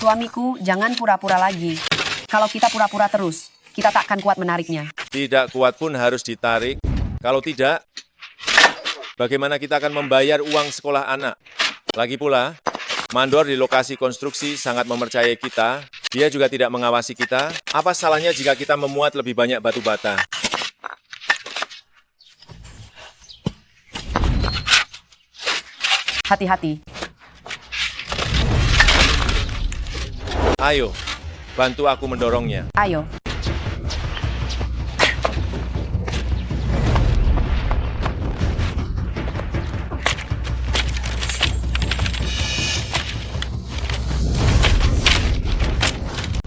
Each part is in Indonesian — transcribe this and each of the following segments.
Suamiku, jangan pura-pura lagi. Kalau kita pura-pura terus, kita tak akan kuat menariknya. Tidak kuat pun harus ditarik. Kalau tidak, bagaimana kita akan membayar uang sekolah anak? Lagi pula, mandor di lokasi konstruksi sangat mempercayai kita. Dia juga tidak mengawasi kita. Apa salahnya jika kita memuat lebih banyak batu bata? Hati-hati. Ayo, bantu aku mendorongnya. Ayo.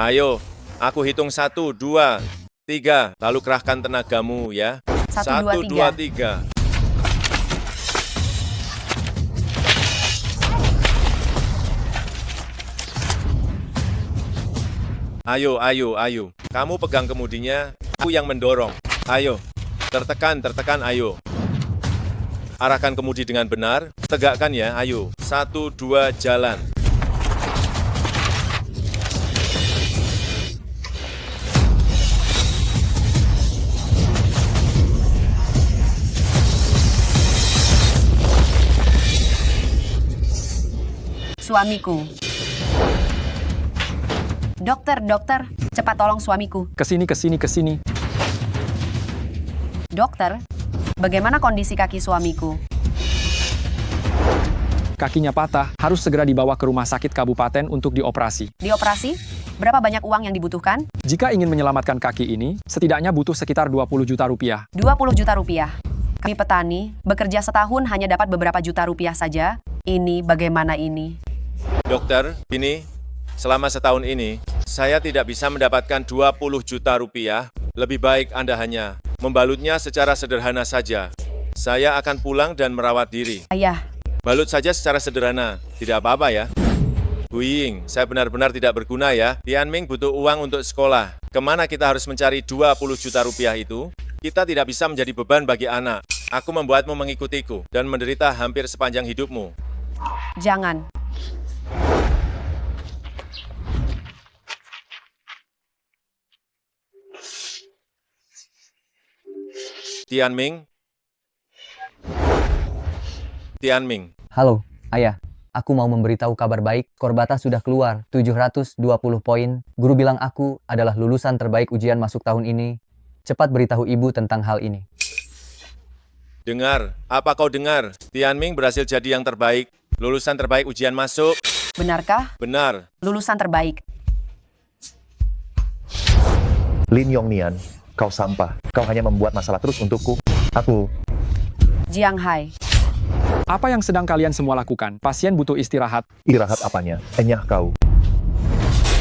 Ayo, aku hitung 1, 2, 3, lalu kerahkan tenagamu ya. 1, 2, 3. 3. Ayo, ayo, ayo. Kamu pegang kemudinya, aku yang mendorong. Ayo, tertekan, tertekan, ayo. Arahkan kemudi dengan benar, tegakkan ya, ayo. 1, 2, jalan. Suamiku. Dokter, cepat tolong suamiku. Kesini. Dokter, bagaimana kondisi kaki suamiku? Kakinya patah, harus segera dibawa ke rumah sakit kabupaten untuk dioperasi. Dioperasi? Berapa banyak uang yang dibutuhkan? Jika ingin menyelamatkan kaki ini, setidaknya butuh sekitar 20 juta rupiah. 20 juta rupiah. Kami petani, bekerja setahun hanya dapat beberapa juta rupiah saja. Ini bagaimana ini? Dokter, ini, selama setahun ini, saya tidak bisa mendapatkan 20 juta rupiah. Lebih baik Anda hanya membalutnya secara sederhana saja. Saya akan pulang dan merawat diri. Ayah, Balut saja secara sederhana, tidak apa-apa ya. Huying, saya benar-benar tidak berguna ya. Tianming butuh uang untuk sekolah. Kemana kita harus mencari 20 juta rupiah itu? Kita tidak bisa menjadi beban bagi anak. Aku membuatmu mengikutiku dan menderita hampir sepanjang hidupmu. jangan. Tianming. Tianming. Halo, Ayah. Aku mau memberitahu kabar baik. Korbata sudah keluar, 720 poin. Guru bilang aku adalah lulusan terbaik ujian masuk tahun ini. Cepat beritahu ibu tentang hal ini. Dengar, apa kau dengar? Tianming berhasil jadi yang terbaik. Lulusan terbaik ujian masuk. Benarkah? Benar. Lulusan terbaik. Lin Yongnian, kau sampah. Kau hanya membuat masalah terus untukku. Aku. Jiang Hai. Apa yang sedang kalian semua lakukan? Pasien butuh istirahat. Istirahat apanya? Enyah kau.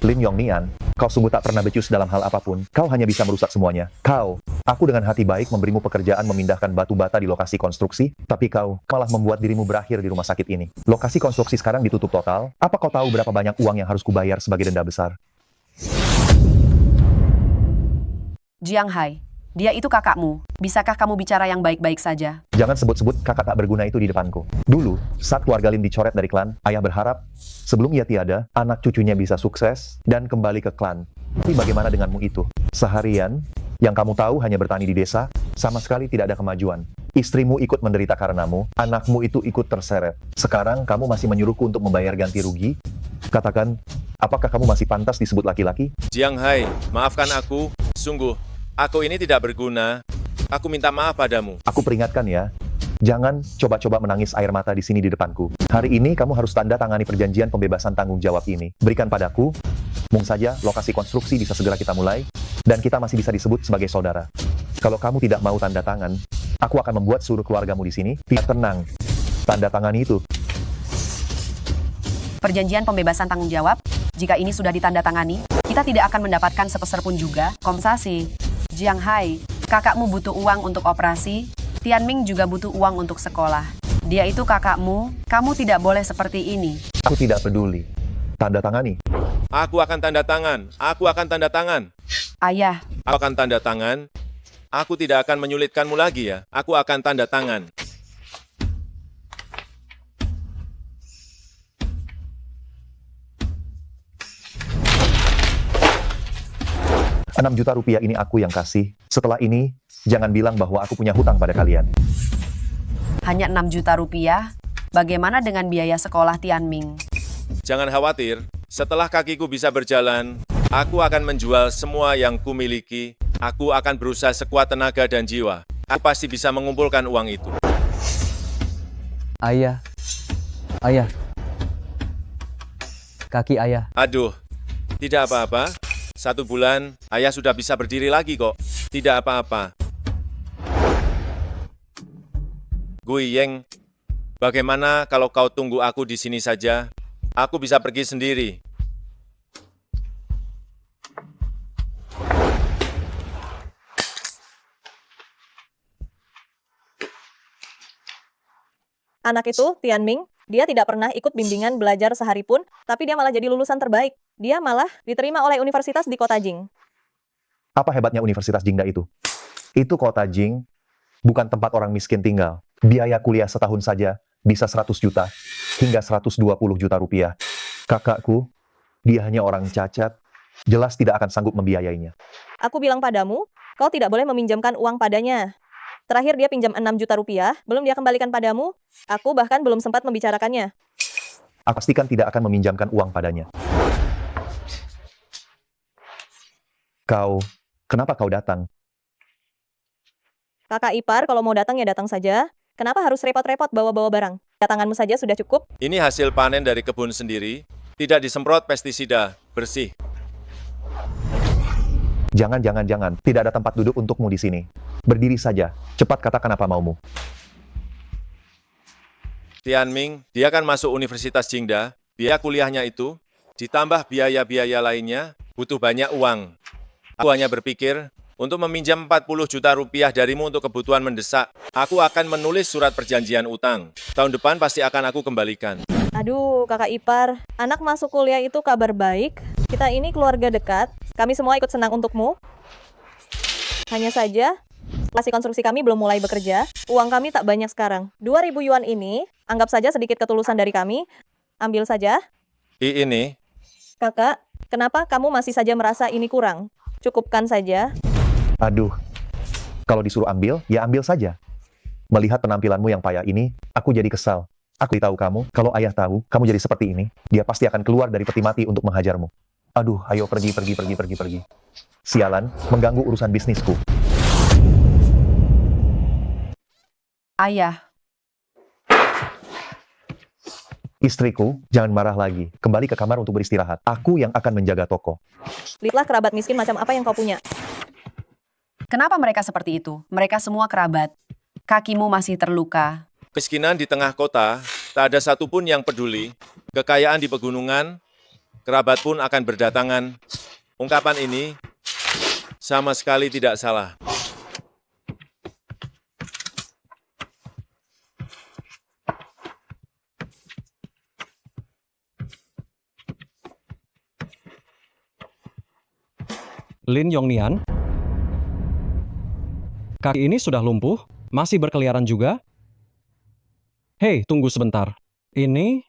Lin Yongnian, kau sungguh tak pernah becus dalam hal apapun. Kau hanya bisa merusak semuanya. Kau. Aku dengan hati baik memberimu pekerjaan memindahkan batu bata di lokasi konstruksi, tapi kau malah membuat dirimu berakhir di rumah sakit ini. Lokasi konstruksi sekarang ditutup total. Apa kau tahu berapa banyak uang yang harus kubayar sebagai denda besar? Jiang Hai. Dia itu kakakmu. Bisakah kamu bicara yang baik-baik saja? Jangan sebut-sebut kakak tak berguna itu di depanku. Dulu, saat keluarga Lin dicoret dari klan, ayah berharap sebelum ia tiada, anak cucunya bisa sukses dan kembali ke klan. Tapi bagaimana denganmu itu? Seharian, yang kamu tahu hanya bertani di desa, sama sekali tidak ada kemajuan. Istrimu ikut menderita karenamu, anakmu itu ikut terseret. Sekarang kamu masih menyuruhku untuk membayar ganti rugi? Katakan, apakah kamu masih pantas disebut laki-laki? Jiang Hai, maafkan aku. Sungguh, aku ini tidak berguna. Aku minta maaf padamu. Aku peringatkan ya, jangan coba-coba menangis air mata di sini di depanku. Hari ini kamu harus tanda tangani perjanjian pembebasan tanggung jawab ini. Berikan padaku, mungkin saja lokasi konstruksi bisa segera kita mulai, dan kita masih bisa disebut sebagai saudara. Kalau kamu tidak mau tanda tangan, aku akan membuat seluruh keluargamu di sini. Tenang, tanda tangani itu. Perjanjian pembebasan tanggung jawab? Jika ini sudah ditandatangani, kita tidak akan mendapatkan sepeser pun juga kompensasi. Jiang Hai, kakakmu butuh uang untuk operasi, Tianming juga butuh uang untuk sekolah. Dia itu kakakmu, kamu tidak boleh seperti ini. Aku tidak peduli. Tanda tangani. Aku akan tanda tangan. Aku akan tanda tangan. Ayah, Aku akan tanda tangan. Aku tidak akan menyulitkanmu lagi ya. Aku akan tanda tangan. 6 juta rupiah ini aku yang kasih. Setelah ini, jangan bilang bahwa aku punya hutang pada kalian. Hanya 6 juta rupiah? Bagaimana dengan biaya sekolah Tianming? Jangan khawatir, setelah kakiku bisa berjalan, aku akan menjual semua yang kumiliki. Aku akan berusaha sekuat tenaga dan jiwa. Aku pasti bisa mengumpulkan uang itu. Ayah. Ayah. Kaki ayah. Aduh, tidak apa-apa. 1 bulan, ayah sudah bisa berdiri lagi kok. Tidak apa-apa. Guiyeng, bagaimana kalau kau tunggu aku di sini saja? Aku bisa pergi sendiri. Anak itu, Tianming, dia tidak pernah ikut bimbingan belajar sehari pun, tapi dia malah jadi lulusan terbaik. Dia malah diterima oleh universitas di kota Jing. Apa hebatnya Universitas Jingda itu? Itu kota Jing, bukan tempat orang miskin tinggal. Biaya kuliah setahun saja bisa 100 juta hingga 120 juta rupiah. Kakakku, dia hanya orang cacat, jelas tidak akan sanggup membiayainya. Aku bilang padamu, kau tidak boleh meminjamkan uang padanya. Terakhir dia pinjam 6 juta rupiah, belum dia kembalikan padamu. Aku bahkan belum sempat membicarakannya. Aku pastikan tidak akan meminjamkan uang padanya. Kenapa kau datang? Kakak ipar, kalau mau datang ya datang saja. Kenapa harus repot-repot bawa-bawa barang? Datanganmu saja sudah cukup. Ini hasil panen dari kebun sendiri, tidak disemprot pestisida, bersih. Jangan. Tidak ada tempat duduk untukmu di sini. Berdiri saja. Cepat katakan apa maumu. Tianming, dia kan masuk Universitas Jingda, biaya kuliahnya itu, ditambah biaya-biaya lainnya, butuh banyak uang. Aku hanya berpikir, untuk meminjam 40 juta rupiah darimu untuk kebutuhan mendesak, aku akan menulis surat perjanjian utang. Tahun depan pasti akan aku kembalikan. Aduh, kakak ipar, anak masuk kuliah itu kabar baik. Kita ini keluarga dekat, kami semua ikut senang untukmu. Hanya saja, lokasi konstruksi kami belum mulai bekerja, uang kami tak banyak sekarang. 2.000 yuan ini, anggap saja sedikit ketulusan dari kami. Ambil saja. Ini, Kakak, kenapa kamu masih saja merasa ini kurang? Cukupkan saja. Aduh, kalau disuruh ambil, ya ambil saja. Melihat penampilanmu yang payah ini, aku jadi kesal. Aku tahu kamu, kalau ayah tahu, kamu jadi seperti ini, dia pasti akan keluar dari peti mati untuk menghajarmu. Aduh, ayo pergi. Sialan, mengganggu urusan bisnisku. Ayah, Istriku, jangan marah lagi. Kembali ke kamar untuk beristirahat. Aku yang akan menjaga toko. Lihatlah kerabat miskin macam apa yang kau punya. kenapa mereka seperti itu? Mereka semua kerabat. Kakimu masih terluka. miskinan di tengah kota, tak ada satupun yang peduli. Kekayaan di pegunungan, kerabat pun akan berdatangan. Ungkapan ini sama sekali tidak salah. Lin Yongnian. Kaki ini sudah lumpuh, masih berkeliaran juga. Hei, tunggu sebentar. Ini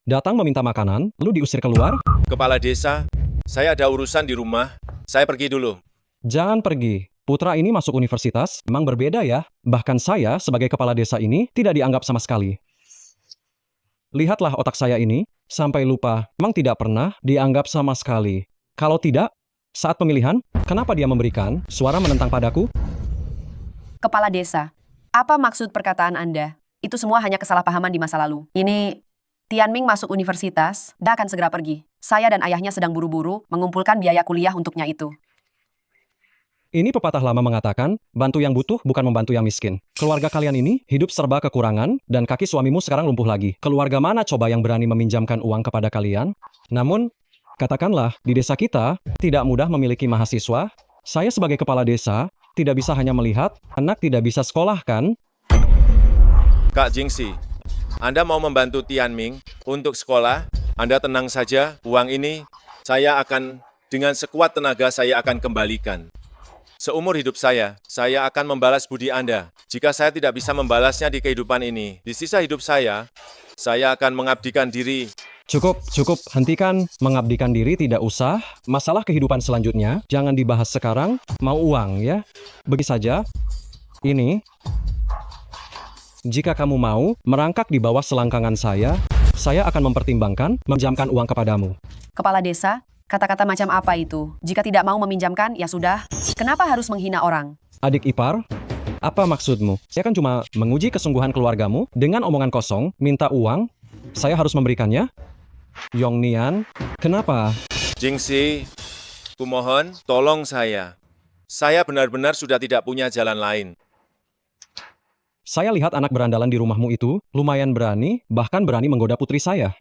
datang meminta makanan, lalu diusir keluar? Kepala desa, saya ada urusan di rumah. Saya pergi dulu. Jangan pergi. Putra ini masuk universitas, memang berbeda ya. Bahkan saya sebagai kepala desa ini tidak dianggap sama sekali. Lihatlah otak saya ini, sampai lupa, memang tidak pernah dianggap sama sekali. Kalau tidak, saat pemilihan, kenapa dia memberikan suara menentang padaku? Kepala desa, apa maksud perkataan Anda? Itu semua hanya kesalahpahaman di masa lalu. Ini, Tianming masuk universitas, dia akan segera pergi. Saya dan ayahnya sedang buru-buru mengumpulkan biaya kuliah untuknya itu. Ini pepatah lama mengatakan, bantu yang butuh bukan membantu yang miskin. Keluarga kalian ini hidup serba kekurangan, dan kaki suamimu sekarang lumpuh lagi. Keluarga mana coba yang berani meminjamkan uang kepada kalian? Namun, katakanlah, di desa kita tidak mudah memiliki mahasiswa. Saya sebagai kepala desa tidak bisa hanya melihat anak tidak bisa sekolah, kan? Kak Jingxi, Anda mau membantu Tianming untuk sekolah? Anda tenang saja, uang ini saya akan dengan sekuat tenaga saya akan kembalikan. Seumur hidup saya akan membalas budi Anda. Jika saya tidak bisa membalasnya di kehidupan ini, di sisa hidup saya akan mengabdikan diri Cukup, cukup. Hentikan mengabdikan diri, tidak usah. Masalah kehidupan selanjutnya, jangan dibahas sekarang. Mau uang, ya? Bagi saja. Ini. Jika kamu mau merangkak di bawah selangkangan saya akan mempertimbangkan meminjamkan uang kepadamu. Kepala desa, kata-kata macam apa itu? Jika tidak mau meminjamkan, ya sudah. Kenapa harus menghina orang? Adik ipar, apa maksudmu? Saya kan cuma menguji kesungguhan keluargamu dengan omongan kosong, minta uang, saya harus memberikannya? Yongnian, kenapa? Jingxi, kumohon, tolong saya. Saya benar-benar sudah tidak punya jalan lain. Saya lihat anak berandalan di rumahmu itu lumayan berani, bahkan berani menggoda putri saya.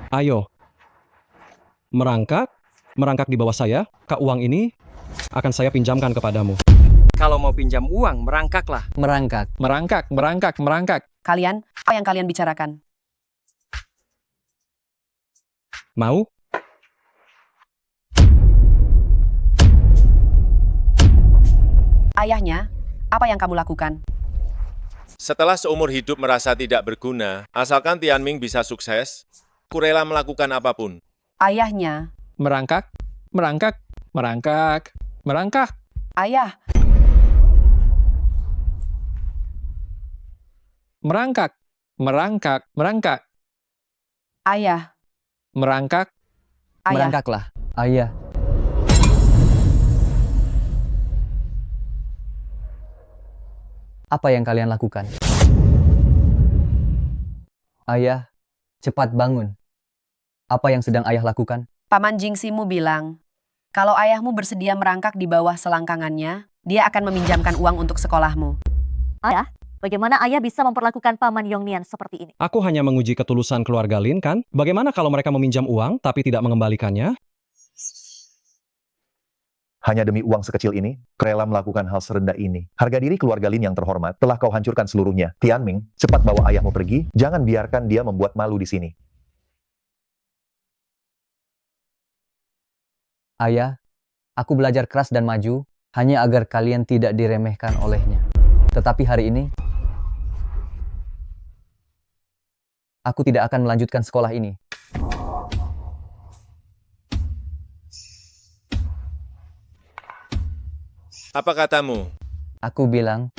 Ayo, merangkak di bawah saya, uang ini akan saya pinjamkan kepadamu. Kalau mau pinjam uang, merangkaklah. Merangkak. Merangkak. Kalian, apa yang kalian bicarakan? Mau? Ayahnya, apa yang kamu lakukan? Setelah seumur hidup merasa tidak berguna, asalkan Tianming bisa sukses, aku rela melakukan apapun. Ayahnya, Merangkak. ayah, Merangkak. ayah, Merangkak. ayah. Merangkaklah. Ayah. Apa yang kalian lakukan? Ayah, cepat bangun. Apa yang sedang ayah lakukan? Paman Jingximu bilang, kalau ayahmu bersedia merangkak di bawah selangkangannya, dia akan meminjamkan uang untuk sekolahmu. Bagaimana ayah bisa memperlakukan Paman Yongnian seperti ini? Aku hanya menguji ketulusan keluarga Lin, kan? Bagaimana kalau mereka meminjam uang tapi tidak mengembalikannya? Hanya demi uang sekecil ini, rela melakukan hal serendah ini. Harga diri keluarga Lin yang terhormat telah kau hancurkan seluruhnya. Tianming, cepat bawa ayahmu pergi. Jangan biarkan dia membuat malu di sini. Ayah, aku belajar keras dan maju hanya agar kalian tidak diremehkan olehnya. Tetapi hari ini, aku tidak akan melanjutkan sekolah ini. Apa katamu? Aku bilang,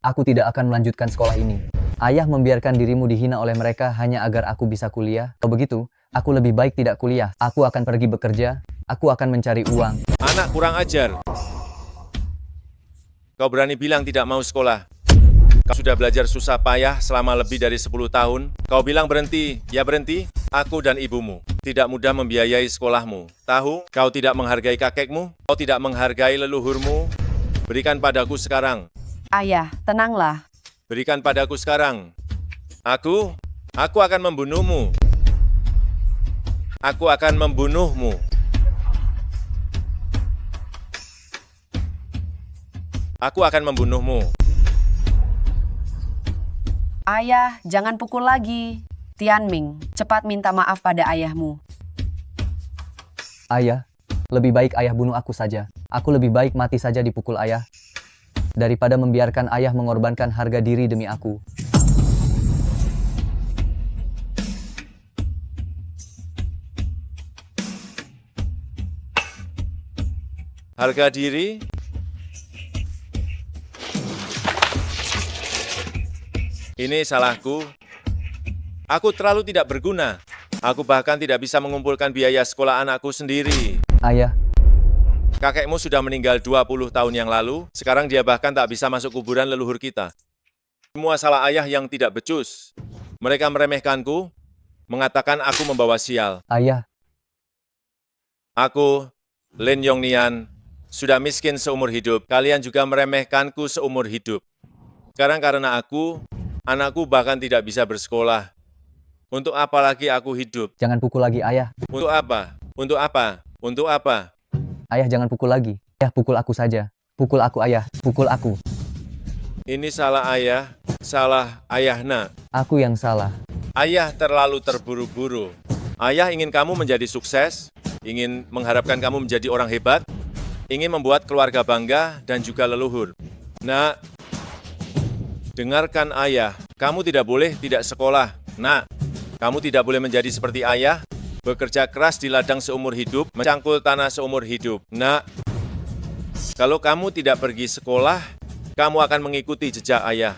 aku tidak akan melanjutkan sekolah ini. Ayah membiarkan dirimu dihina oleh mereka hanya agar aku bisa kuliah. Kalau begitu, aku lebih baik tidak kuliah. Aku akan pergi bekerja, aku akan mencari uang. Anak kurang ajar. Kau berani bilang tidak mau sekolah. Kau sudah belajar susah payah selama lebih dari 10 tahun. Kau bilang berhenti. Ya berhenti. Aku dan ibumu tidak mudah membiayai sekolahmu. Tahu, kau tidak menghargai kakekmu. Kau tidak menghargai leluhurmu. Berikan padaku sekarang. Ayah, tenanglah. Berikan padaku sekarang. Aku akan membunuhmu. Aku akan membunuhmu. Aku akan membunuhmu. Ayah, jangan pukul lagi. Tianming, cepat minta maaf pada ayahmu. Ayah, lebih baik ayah bunuh aku saja. Aku lebih baik mati saja dipukul ayah, daripada membiarkan ayah mengorbankan harga diri demi aku. Harga diri? Ini salahku. Aku terlalu tidak berguna. Aku bahkan tidak bisa mengumpulkan biaya sekolah anakku sendiri. Ayah, Kakekmu sudah meninggal 20 tahun yang lalu, sekarang dia bahkan tak bisa masuk kuburan leluhur kita. Semua salah ayah yang tidak becus. Mereka meremehkanku, mengatakan aku membawa sial. ayah, Aku, Lin Yongnian, sudah miskin seumur hidup. Kalian juga meremehkanku seumur hidup. Sekarang karena aku, anakku bahkan tidak bisa bersekolah. Untuk apa lagi aku hidup? jangan pukul lagi ayah. Untuk apa? Untuk apa? Untuk apa? Ayah jangan pukul lagi. Ayah pukul aku saja. Pukul aku ayah, pukul aku. Ini salah ayah, salah ayah nak. Aku yang salah. Ayah terlalu terburu-buru. Ayah ingin kamu menjadi sukses, ingin mengharapkan kamu menjadi orang hebat, ingin membuat keluarga bangga dan juga leluhur. Nak, dengarkan ayah, kamu tidak boleh tidak sekolah. Nak, Kamu tidak boleh menjadi seperti ayah, bekerja keras di ladang seumur hidup, mencangkul tanah seumur hidup. Nak, kalau kamu tidak pergi sekolah, kamu akan mengikuti jejak ayah.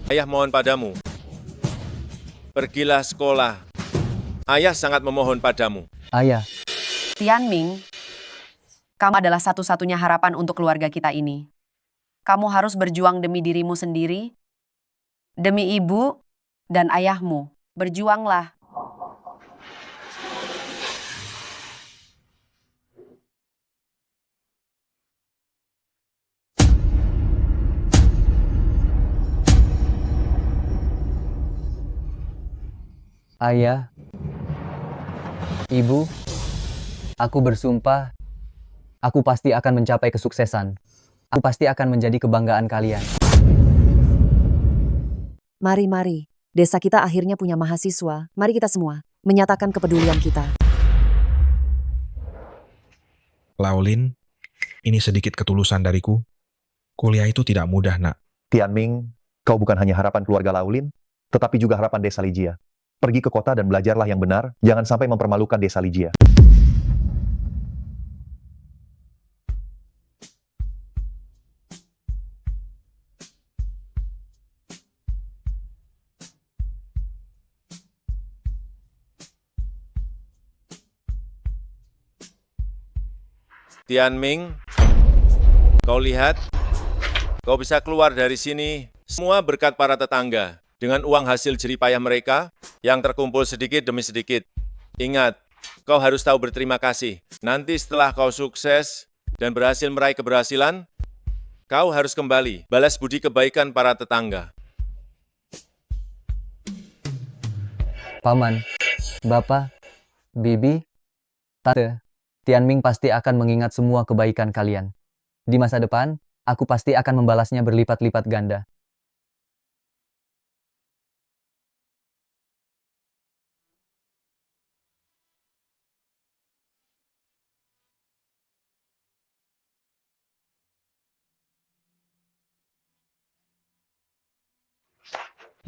Ayah mohon padamu, pergilah sekolah. Ayah sangat memohon padamu. Ayah, Tianming, kamu adalah satu-satunya harapan untuk keluarga kita ini. Kamu harus berjuang demi dirimu sendiri, demi ibu dan ayahmu. Berjuanglah. ayah, ibu, aku bersumpah, aku pasti akan mencapai kesuksesan. Aku pasti akan menjadi kebanggaan kalian. Mari. Desa kita akhirnya punya mahasiswa. Mari kita semua menyatakan kepedulian kita. Laulin, ini sedikit ketulusan dariku. Kuliah itu tidak mudah, nak. Tianming, kau bukan hanya harapan keluarga Laulin, tetapi juga harapan desa Lijia. Pergi ke kota dan belajarlah yang benar, jangan sampai mempermalukan desa Lijia. Tianming, kau lihat, kau bisa keluar dari sini semua berkat para tetangga dengan uang hasil jeripayah mereka yang terkumpul sedikit demi sedikit. Ingat, kau harus tahu berterima kasih. Nanti setelah kau sukses dan berhasil meraih keberhasilan, kau harus kembali balas budi kebaikan para tetangga. Paman, Bapak, Bibi, Tante, Tianming pasti akan mengingat semua kebaikan kalian. Di masa depan, aku pasti akan membalasnya berlipat-lipat ganda.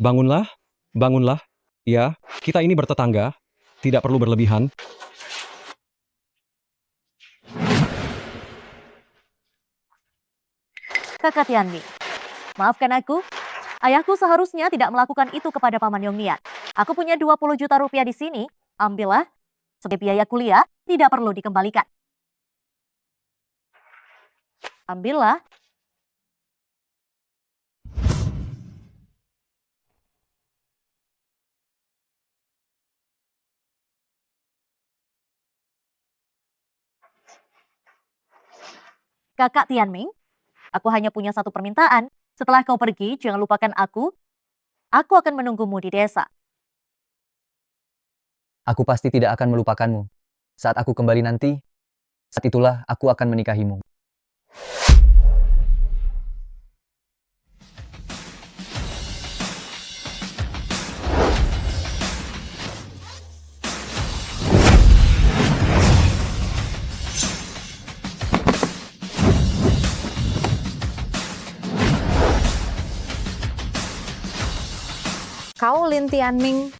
Bangunlah. Ya, kita ini bertetangga. Tidak perlu berlebihan. Kakak Tianming, maafkan aku. Ayahku seharusnya tidak melakukan itu kepada Paman Yongnian. Aku punya 20 juta rupiah di sini. Ambillah. Sebagai biaya kuliah, tidak perlu dikembalikan. Ambillah. Kakak Tianming, aku hanya punya satu permintaan. Setelah kau pergi, jangan lupakan aku. Aku akan menunggumu di desa. Aku pasti tidak akan melupakanmu. Saat aku kembali nanti, saat itulah aku akan menikahimu. Kau Lin Tianming,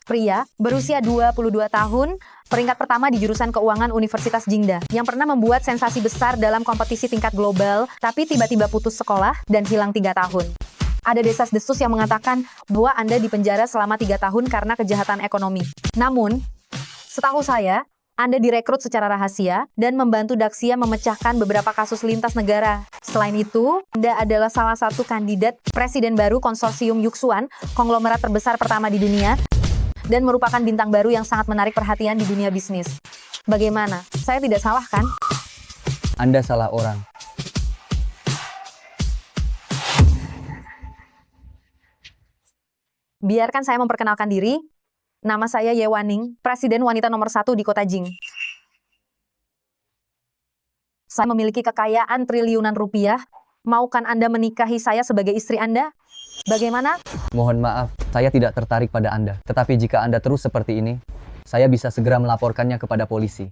pria berusia 22 tahun, peringkat pertama di jurusan keuangan Universitas Jingda, yang pernah membuat sensasi besar dalam kompetisi tingkat global, tapi tiba-tiba putus sekolah dan hilang 3 tahun. Ada desas-desus yang mengatakan bahwa Anda dipenjara selama 3 tahun karena kejahatan ekonomi. Namun, setahu saya, Anda direkrut secara rahasia dan membantu Daxia memecahkan beberapa kasus lintas negara. Selain itu, Anda adalah salah satu kandidat presiden baru konsorsium Yuxuan, konglomerat terbesar pertama di dunia, dan merupakan bintang baru yang sangat menarik perhatian di dunia bisnis. Bagaimana? Saya tidak salah, kan? Anda salah orang. Biarkan saya memperkenalkan diri. Nama saya Ye Waning, presiden wanita nomor 1 di kota Jing. Saya memiliki kekayaan triliunan rupiah. Maukan Anda menikahi saya sebagai istri Anda? Bagaimana? Mohon maaf, saya tidak tertarik pada Anda. Tetapi jika Anda terus seperti ini, saya bisa segera melaporkannya kepada polisi.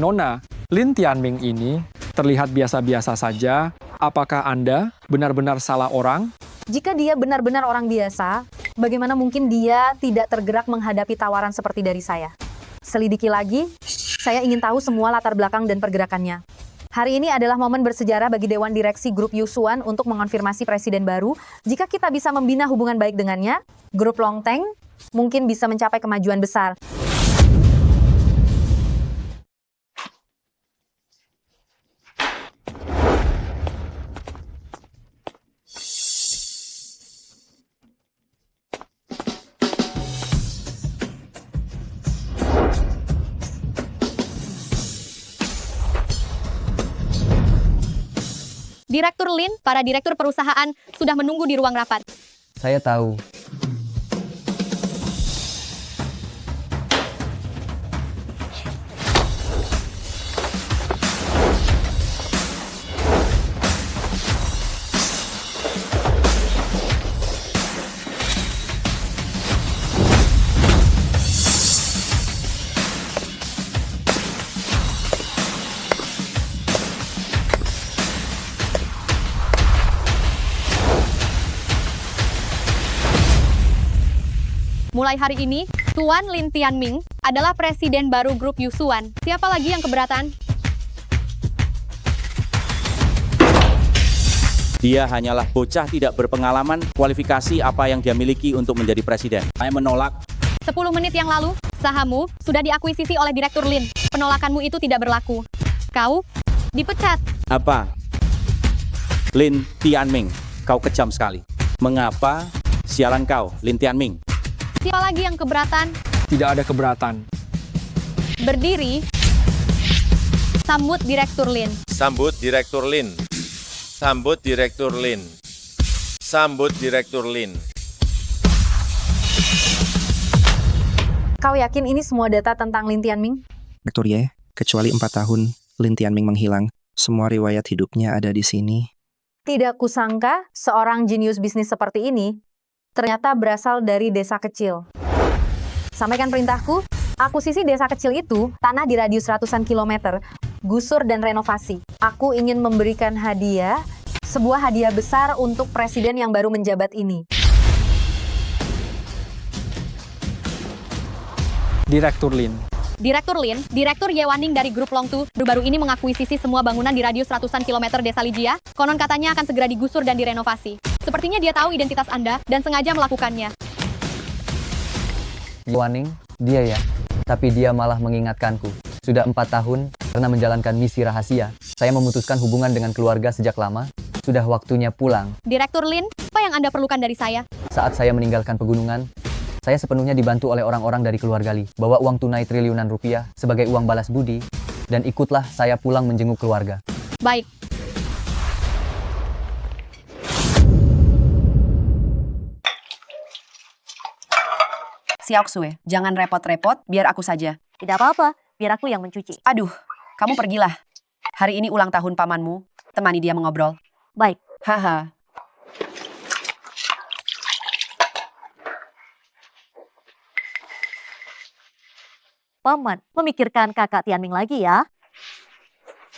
Nona, Lin Tianming ini terlihat biasa-biasa saja. Apakah Anda benar-benar salah orang? Jika dia benar-benar orang biasa, bagaimana mungkin dia tidak tergerak menghadapi tawaran seperti dari saya? Selidiki lagi, saya ingin tahu semua latar belakang dan pergerakannya. Hari ini adalah momen bersejarah bagi Dewan Direksi Grup Yusuan untuk mengonfirmasi presiden baru. Jika kita bisa membina hubungan baik dengannya, Grup Longteng mungkin bisa mencapai kemajuan besar. Direktur Lin, para direktur perusahaan sudah menunggu di ruang rapat. Saya tahu. Mulai hari ini, Tuan Lin Tianming adalah presiden baru grup Yusuan. Siapa lagi yang keberatan? Dia hanyalah bocah tidak berpengalaman, kualifikasi apa yang dia miliki untuk menjadi presiden. Saya menolak. 10 menit yang lalu, sahammu sudah diakuisisi oleh Direktur Lin. Penolakanmu itu tidak berlaku. Kau dipecat. Apa? Lin Tianming, kau kejam sekali. Mengapa? Sialan kau, Lin Tianming. Siapa lagi yang keberatan? Tidak ada keberatan. Berdiri. Sambut Direktur Lin. Sambut Direktur Lin. Sambut Direktur Lin. Sambut Direktur Lin. Kau yakin ini semua data tentang Lin Tianming? Direktur Ye, kecuali 4 tahun Lin Tianming menghilang, semua riwayat hidupnya ada di sini. Tidak kusangka seorang jenius bisnis seperti ini ternyata berasal dari desa kecil. Sampaikan perintahku, akuisisi desa kecil itu, tanah di radius ratusan kilometer, gusur dan renovasi. Aku ingin memberikan hadiah, sebuah hadiah besar untuk presiden yang baru menjabat ini. Direktur Lin. Direktur Lin, Direktur Yewaning dari grup Longtu, baru ini mengakuisisi semua bangunan di radius ratusan kilometer desa Lijia. Konon katanya akan segera digusur dan direnovasi. Sepertinya dia tahu identitas Anda dan sengaja melakukannya. Yewaning, dia ya. Tapi dia malah mengingatkanku. Sudah 4 tahun, karena menjalankan misi rahasia, saya memutuskan hubungan dengan keluarga sejak lama. Sudah waktunya pulang. Direktur Lin, apa yang Anda perlukan dari saya? Saat saya meninggalkan pegunungan, saya sepenuhnya dibantu oleh orang-orang dari keluarga Li. Bawa uang tunai triliunan rupiah sebagai uang balas budi, dan ikutlah saya pulang menjenguk keluarga. Baik. Xiaoxue, jangan repot-repot, biar aku saja. Tidak apa-apa, biar aku yang mencuci. Aduh, kamu pergilah. Hari ini ulang tahun pamanmu, temani dia mengobrol. Baik. Haha. Paman, memikirkan kakak Tianming lagi ya.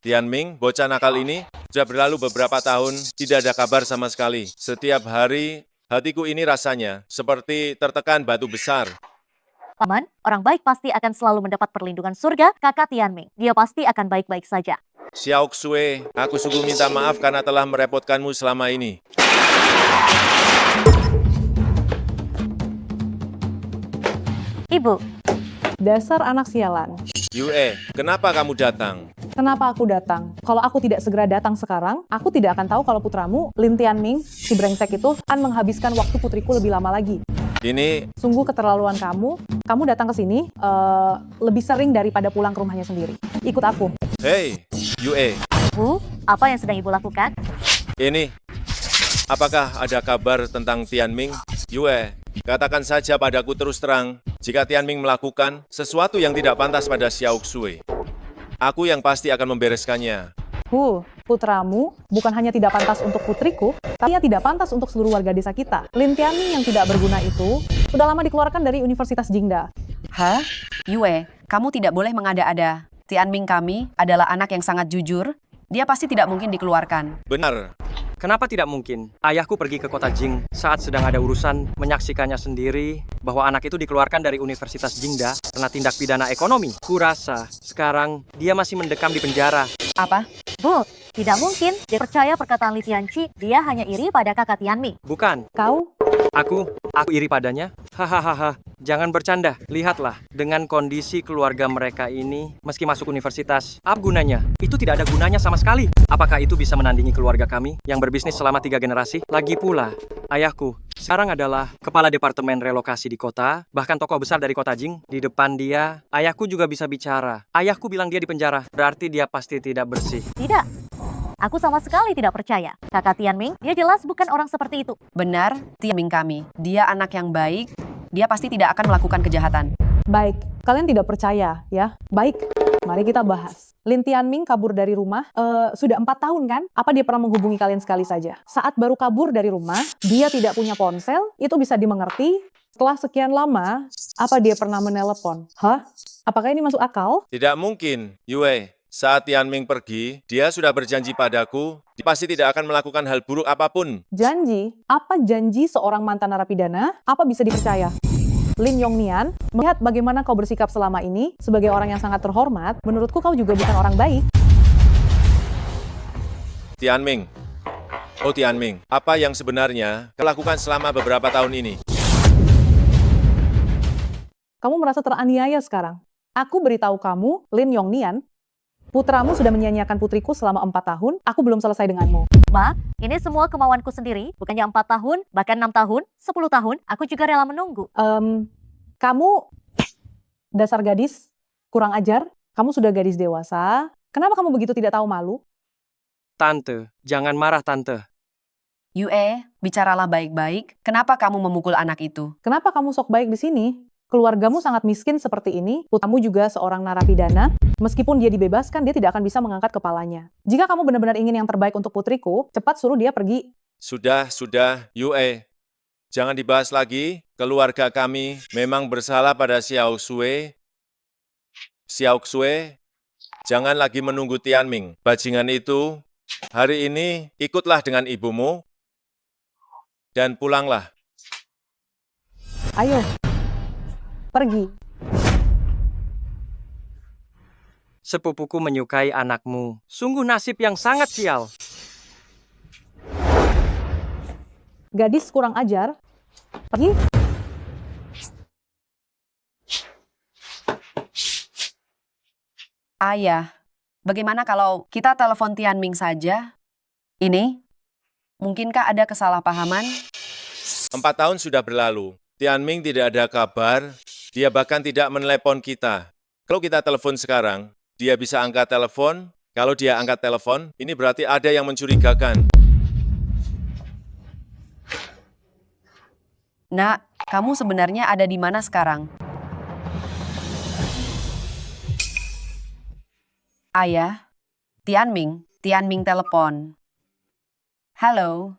Tianming, bocah nakal ini, sudah berlalu beberapa tahun, tidak ada kabar sama sekali. Setiap hari, hatiku ini rasanya seperti tertekan batu besar. Paman, orang baik pasti akan selalu mendapat perlindungan surga, kakak Tianming. Dia pasti akan baik-baik saja. Xiaoxue, aku sungguh minta maaf karena telah merepotkanmu selama ini. Ibu. Dasar anak sialan. Yue, kenapa kamu datang? Kenapa aku datang? Kalau aku tidak segera datang sekarang, aku tidak akan tahu kalau putramu, Lin Tianming, si brengsek itu, akan menghabiskan waktu putriku lebih lama lagi. Ini Sungguh keterlaluan kamu. Kamu datang ke sini lebih sering daripada pulang ke rumahnya sendiri. Ikut aku. Hei, Yue, Bu, apa yang sedang ibu lakukan? ini, apakah ada kabar tentang Tianming? Yue, katakan saja padaku terus terang, jika Tianming melakukan sesuatu yang tidak pantas pada Xiaoxue, aku yang pasti akan membereskannya. Putramu bukan hanya tidak pantas untuk putriku, tapi ia tidak pantas untuk seluruh warga desa kita. Lin Tianming yang tidak berguna itu sudah lama dikeluarkan dari Universitas Jingda. Hah? Yue, kamu tidak boleh mengada-ada. Tianming kami adalah anak yang sangat jujur Dia pasti tidak mungkin dikeluarkan. Benar. Kenapa tidak mungkin? Ayahku pergi ke kota Jing saat sedang ada urusan, menyaksikannya sendiri bahwa anak itu dikeluarkan dari Universitas Jingda karena tindak pidana ekonomi. Kurasa sekarang dia masih mendekam di penjara. Apa? Bu, tidak mungkin. Dia percaya perkataan Li Tianqi. Dia hanya iri pada kakak Tianming. Bukan. Kau? Aku iri padanya. Hahaha. Jangan bercanda. Lihatlah, dengan kondisi keluarga mereka ini, meski masuk universitas, apa gunanya? Itu tidak ada gunanya sama sekali. Apakah itu bisa menandingi keluarga kami yang berbisnis selama 3 generasi? Lagi pula, ayahku sekarang adalah kepala departemen relokasi di kota, bahkan tokoh besar dari kota Jing. Di depan dia, ayahku juga bisa bicara. Ayahku bilang dia di penjara, berarti dia pasti tidak bersih. Tidak. Aku sama sekali tidak percaya. Kakak Tianming, dia jelas bukan orang seperti itu. Benar, Tianming kami. Dia anak yang baik. Dia pasti tidak akan melakukan kejahatan. Baik, kalian tidak percaya ya? Baik, mari kita bahas. Lin Tianming kabur dari rumah, sudah 4 tahun kan? Apa dia pernah menghubungi kalian sekali saja? Saat baru kabur dari rumah, dia tidak punya ponsel, itu bisa dimengerti. Setelah sekian lama, apa dia pernah menelepon? Hah? Apakah ini masuk akal? Tidak mungkin, Yue. Saat Tianming pergi, dia sudah berjanji padaku, dia pasti tidak akan melakukan hal buruk apapun. Janji? Apa janji seorang mantan narapidana? Apa bisa dipercaya? Lin Yongnian, melihat bagaimana kau bersikap selama ini, sebagai orang yang sangat terhormat, menurutku kau juga bukan orang baik. Tianming. Oh Tianming, apa yang sebenarnya kau lakukan selama beberapa tahun ini? Kamu merasa teraniaya sekarang. Aku beritahu kamu, Lin Yongnian, putramu sudah menyia-nyiakan putriku selama 4 tahun, aku belum selesai denganmu. Ma, ini semua kemauanku sendiri, bukannya 4 tahun, bahkan 6 tahun, 10 tahun, aku juga rela menunggu. Kamu dasar gadis, kurang ajar, kamu sudah gadis dewasa, kenapa kamu begitu tidak tahu malu? Tante, jangan marah Tante. Yue, bicaralah baik-baik. Kenapa kamu memukul anak itu? Kenapa kamu sok baik di sini? Keluargamu sangat miskin seperti ini, putramu juga seorang narapidana. Meskipun dia dibebaskan, dia tidak akan bisa mengangkat kepalanya. Jika kamu benar-benar ingin yang terbaik untuk putriku, cepat suruh dia pergi. Sudah, Yue. Jangan dibahas lagi. Keluarga kami memang bersalah pada Xiao Xue. Xiao Xue, jangan lagi menunggu Tianming. Bajingan itu, hari ini ikutlah dengan ibumu dan pulanglah. Ayo, pergi. Sepupuku menyukai anakmu. Sungguh nasib yang sangat sial. Gadis kurang ajar, pergi. Ayah, bagaimana kalau kita telepon Tianming saja? Ini, mungkinkah ada kesalahpahaman? 4 tahun sudah berlalu. Tianming tidak ada kabar, dia bahkan tidak menelepon kita. Kalau kita telepon sekarang, dia bisa angkat telepon. Kalau dia angkat telepon, ini berarti ada yang mencurigakan. Nak, kamu sebenarnya ada di mana sekarang? Ayah, Tianming telepon. Halo.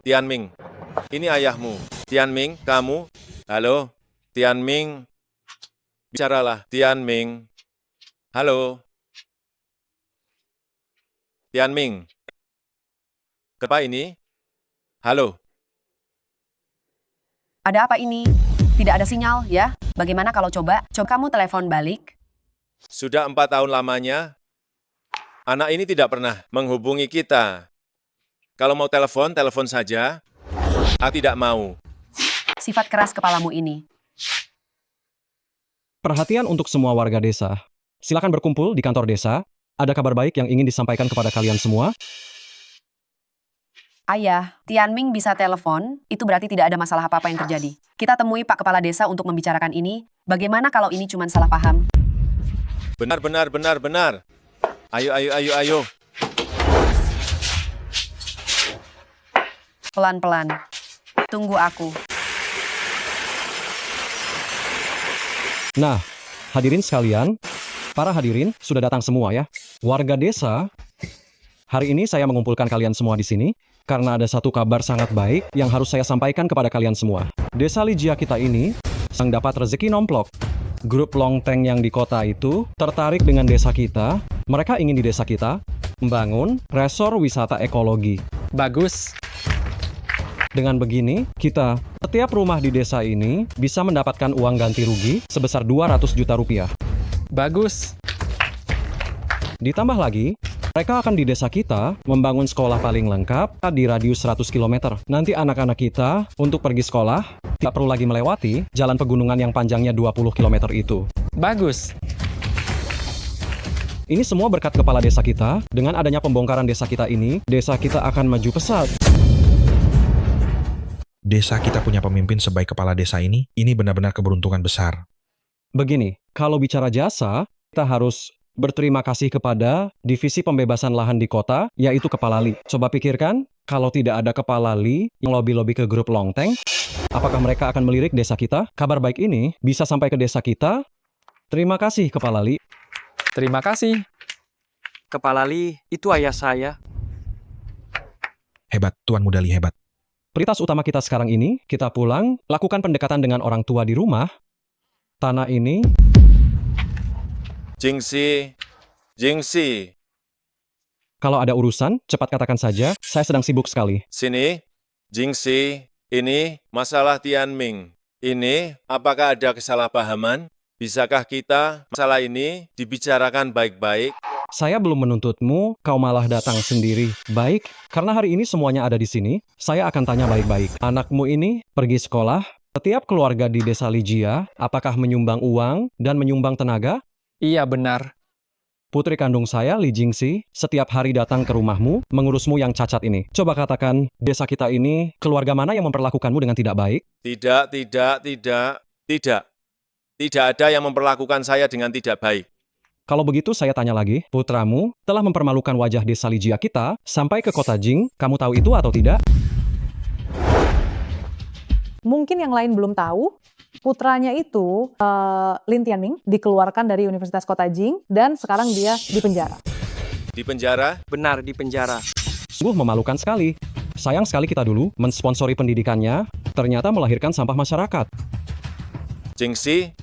Tianming, ini ayahmu. Tianming, kamu? Halo, Tianming. Bicaralah, Tianming. Halo. Tianming. Kenapa ini? Halo. Ada apa ini? Tidak ada sinyal, ya? Bagaimana kalau coba kamu telepon balik? Sudah 4 tahun lamanya, anak ini tidak pernah menghubungi kita. Kalau mau telepon saja. Aku tidak mau. Sifat keras kepalamu ini. Perhatian untuk semua warga desa. Silakan berkumpul di kantor desa. Ada kabar baik yang ingin disampaikan kepada kalian semua. Ayah, Tianming bisa telepon, itu berarti tidak ada masalah apa-apa yang terjadi. Kita temui Pak Kepala Desa untuk membicarakan ini. Bagaimana kalau ini cuma salah paham? Benar. Ayo. Pelan-pelan. Tunggu aku. Nah, hadirin sekalian, para hadirin sudah datang semua ya. Warga desa, hari ini saya mengumpulkan kalian semua di sini karena ada satu kabar sangat baik yang harus saya sampaikan kepada kalian semua. Desa Lijia kita ini sedang dapat rezeki nomplok. grup Longteng yang di kota itu tertarik dengan desa kita. Mereka ingin di desa kita membangun resor wisata ekologi. Bagus. Dengan begini, setiap rumah di desa ini bisa mendapatkan uang ganti rugi sebesar 200 juta rupiah. Bagus. Ditambah lagi, mereka akan di desa kita membangun sekolah paling lengkap di radius 100 km. Nanti anak-anak kita untuk pergi sekolah tidak perlu lagi melewati jalan pegunungan yang panjangnya 20 km itu. Bagus. Ini semua berkat kepala desa kita. Dengan adanya pembongkaran desa kita ini, desa kita akan maju pesat. Desa kita punya pemimpin sebaik kepala desa ini benar-benar keberuntungan besar. Begini, kalau bicara jasa, kita harus berterima kasih kepada Divisi Pembebasan Lahan di kota, yaitu Kepala Li. Coba pikirkan, kalau tidak ada Kepala Li yang lobi-lobi ke grup Longteng, apakah mereka akan melirik desa kita? Kabar baik ini bisa sampai ke desa kita. Terima kasih, Kepala Li. Terima kasih. Kepala Li, itu ayah saya. Hebat, Tuan Muda Li, hebat. Prioritas utama kita sekarang ini, kita pulang, lakukan pendekatan dengan orang tua di rumah. Tanah ini... Jingxi. Kalau ada urusan, cepat katakan saja, saya sedang sibuk sekali. Sini, Jingxi, ini masalah Tianming. Ini, apakah ada kesalahpahaman? Bisakah kita masalah ini dibicarakan baik-baik? Saya belum menuntutmu, kau malah datang sendiri. Baik, karena hari ini semuanya ada di sini, saya akan tanya baik-baik. Anakmu ini pergi sekolah, setiap keluarga di desa Lijia, apakah menyumbang uang dan menyumbang tenaga? Iya, benar. Putri kandung saya, Li Jingxi, setiap hari datang ke rumahmu, mengurusmu yang cacat ini. Coba katakan, desa kita ini, keluarga mana yang memperlakukanmu dengan tidak baik? Tidak. Tidak ada yang memperlakukan saya dengan tidak baik. Kalau begitu saya tanya lagi, putramu telah mempermalukan wajah desa Lijia kita sampai ke kota Jing, kamu tahu itu atau tidak? Mungkin yang lain belum tahu, putranya itu, Lin Tianming, dikeluarkan dari Universitas Kota Jing, dan sekarang dia di penjara. Di penjara? Benar, di penjara. Sungguh memalukan sekali. Sayang sekali kita dulu mensponsori pendidikannya, ternyata melahirkan sampah masyarakat. Jingxi,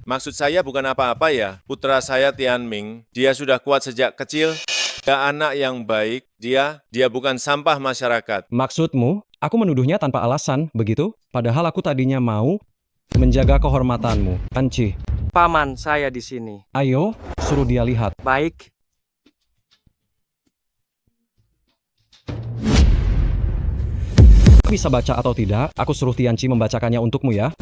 maksud saya bukan apa-apa ya. Putra saya Tianming, dia sudah kuat sejak kecil. Dia anak yang baik, dia bukan sampah masyarakat. Maksudmu, aku menuduhnya tanpa alasan, begitu? Padahal aku tadinya mau menjaga kehormatanmu, Anci. Paman saya di sini. Ayo, suruh dia lihat. Baik. Bisa baca atau tidak, aku suruh Tianci membacakannya untukmu ya.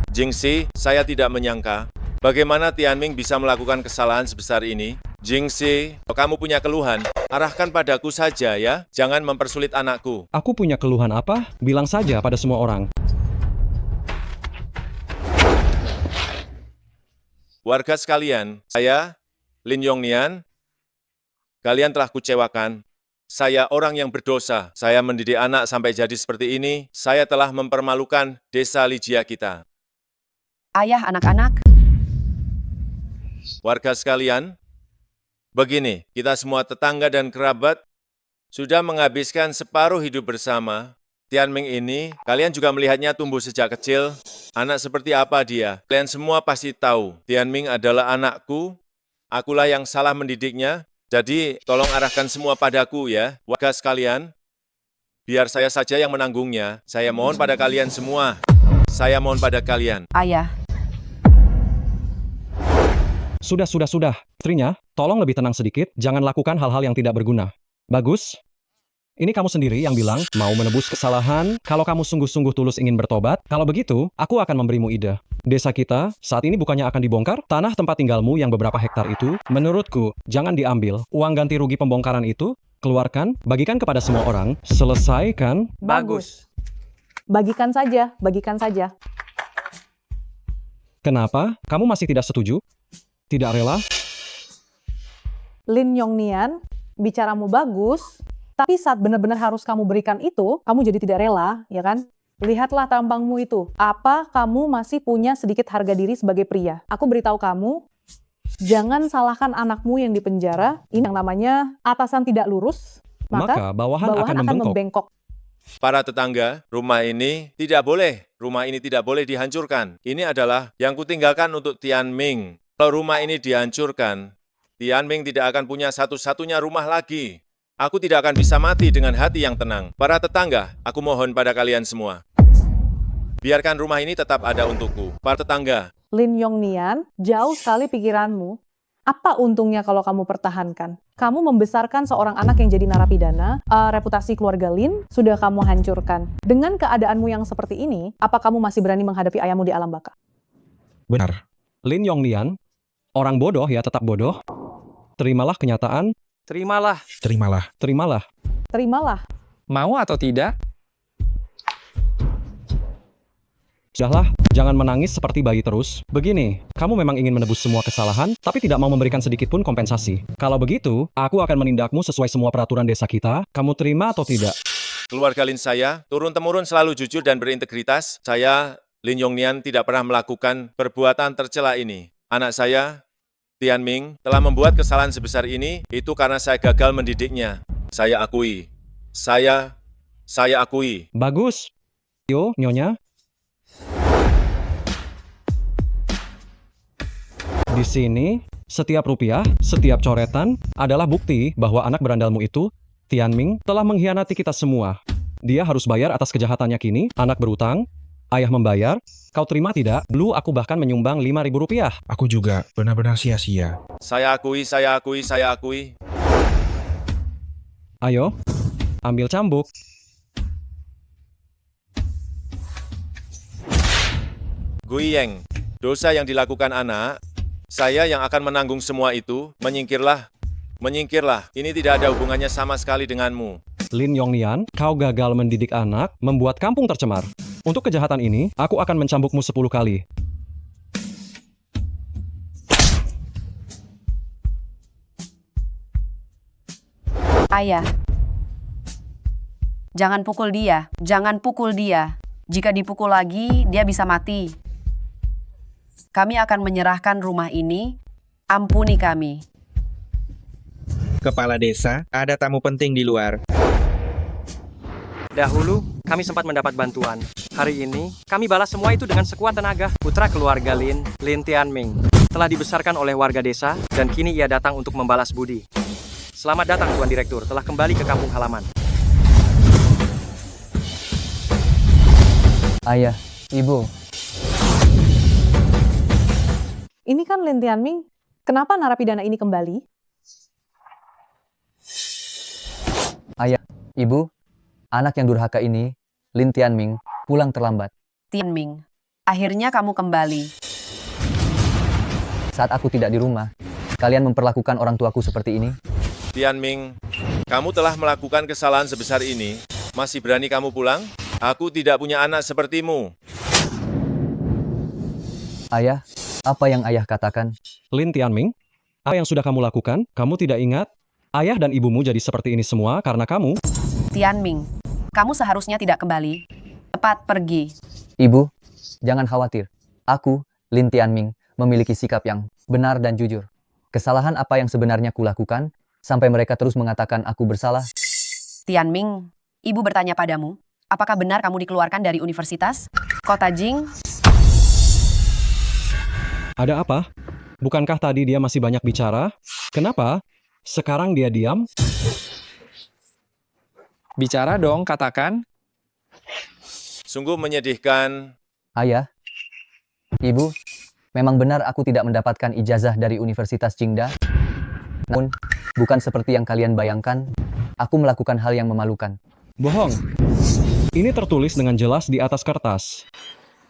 Jingxi, saya tidak menyangka bagaimana Tianming bisa melakukan kesalahan sebesar ini. Jingxi, kalau kamu punya keluhan, arahkan padaku saja ya. Jangan mempersulit anakku. Aku punya keluhan apa? Bilang saja pada semua orang. Warga sekalian, saya, Lin Yongnian, kalian telah kucewakan. Saya orang yang berdosa. Saya mendidik anak sampai jadi seperti ini. Saya telah mempermalukan desa Lijia kita. Ayah anak-anak, Warga sekalian, begini, kita semua tetangga dan kerabat sudah menghabiskan separuh hidup bersama. Tianming ini, kalian juga melihatnya tumbuh sejak kecil. Anak seperti apa dia? Kalian semua pasti tahu, Tianming adalah anakku. Akulah yang salah mendidiknya. Jadi, tolong arahkan semua padaku ya, warga sekalian. Biar saya saja yang menanggungnya. Saya mohon pada kalian semua. Saya mohon pada kalian. ayah. Sudah. Istrinya, tolong lebih tenang sedikit, jangan lakukan hal-hal yang tidak berguna. Bagus. Ini kamu sendiri yang bilang mau menebus kesalahan. Kalau kamu sungguh-sungguh tulus ingin bertobat, kalau begitu, aku akan memberimu ide. Desa kita saat ini bukannya akan dibongkar, tanah tempat tinggalmu yang beberapa hektar itu, menurutku, jangan diambil. Uang ganti rugi pembongkaran itu, keluarkan, bagikan kepada semua orang, selesaikan. Bagus. Bagikan saja. Kenapa? Kamu masih tidak setuju? Tidak rela? Lin Yongnian, bicaramu bagus, tapi saat benar-benar harus kamu berikan itu, kamu jadi tidak rela, ya kan? Lihatlah tampangmu itu. Apa kamu masih punya sedikit harga diri sebagai pria? Aku beritahu kamu, jangan salahkan anakmu yang di penjara. Ini yang namanya atasan tidak lurus, maka bawahan akan membengkok. Para tetangga, rumah ini tidak boleh dihancurkan. Ini adalah yang kutinggalkan untuk Tianming. Kalau rumah ini dihancurkan, Tianming tidak akan punya satu-satunya rumah lagi. Aku tidak akan bisa mati dengan hati yang tenang. Para tetangga, aku mohon pada kalian semua. Biarkan rumah ini tetap ada untukku. Para tetangga, Lin Yongnian, jauh sekali pikiranmu. Apa untungnya kalau kamu pertahankan? Kamu membesarkan seorang anak yang jadi narapidana, reputasi keluarga Lin sudah kamu hancurkan. Dengan keadaanmu yang seperti ini, apa kamu masih berani menghadapi ayahmu di alam baka? Benar. Lin Yongnian, orang bodoh ya tetap bodoh. Terimalah kenyataan. Terimalah. Terimalah. Terimalah. Terimalah. Mau atau tidak? Sudahlah, jangan menangis seperti bayi terus. Begini, kamu memang ingin menebus semua kesalahan, tapi tidak mau memberikan sedikit pun kompensasi. Kalau begitu, aku akan menindakmu sesuai semua peraturan desa kita. Kamu terima atau tidak? keluarga Lin saya, turun-temurun selalu jujur dan berintegritas. Saya, Lin Yongnian, tidak pernah melakukan perbuatan tercela ini. Anak saya, Tianming, telah membuat kesalahan sebesar ini, itu karena saya gagal mendidiknya. Saya akui. Saya akui. Bagus. Yo, Nyonya. Di sini, setiap rupiah, setiap coretan adalah bukti bahwa anak berandalmu itu, Tianming, telah mengkhianati kita semua. Dia harus bayar atas kejahatannya kini, anak berutang, ayah membayar, kau terima tidak? Dulu aku bahkan menyumbang 5.000 rupiah. Aku juga benar-benar sia-sia. Saya akui. Ayo, ambil cambuk. Guiyeng, dosa yang dilakukan anak, saya yang akan menanggung semua itu. Menyingkirlah. Ini tidak ada hubungannya sama sekali denganmu. Lin Yongnian, kau gagal mendidik anak, membuat kampung tercemar. Untuk kejahatan ini, aku akan mencambukmu 10 kali. Ayah, jangan pukul dia. Jika dipukul lagi, dia bisa mati. Kami akan menyerahkan rumah ini. Ampuni kami. Kepala desa, ada tamu penting di luar. Dahulu, kami sempat mendapat bantuan. Hari ini, kami balas semua itu dengan sekuat tenaga. Putra keluarga Lin Tianming, telah dibesarkan oleh warga desa, dan kini ia datang untuk membalas budi. Selamat datang, Tuan Direktur, telah kembali ke kampung halaman. Ayah, Ibu. Ini kan Lin Tianming. Kenapa narapidana ini kembali? Ayah, Ibu. Anak yang durhaka ini, Lin Tianming, pulang terlambat. Tianming, akhirnya kamu kembali. Saat aku tidak di rumah, kalian memperlakukan orang tuaku seperti ini? Tianming, kamu telah melakukan kesalahan sebesar ini. Masih berani kamu pulang? Aku tidak punya anak sepertimu. Ayah, apa yang ayah katakan? Lin Tianming, apa yang sudah kamu lakukan? Kamu tidak ingat? Ayah dan ibumu jadi seperti ini semua karena kamu. Tianming, kamu seharusnya tidak kembali. Cepat pergi. Ibu, jangan khawatir. Aku, Lin Tianming, memiliki sikap yang benar dan jujur. Kesalahan apa yang sebenarnya kulakukan, sampai mereka terus mengatakan aku bersalah? Tianming, ibu bertanya padamu, apakah benar kamu dikeluarkan dari universitas? Kota Jing? Ada apa? Bukankah tadi dia masih banyak bicara? Kenapa? Sekarang dia diam? Bicara dong, katakan. Sungguh menyedihkan. Ayah, Ibu, memang benar aku tidak mendapatkan ijazah dari Universitas Jingda. Namun, bukan seperti yang kalian bayangkan, aku melakukan hal yang memalukan. Bohong. Ini tertulis dengan jelas di atas kertas.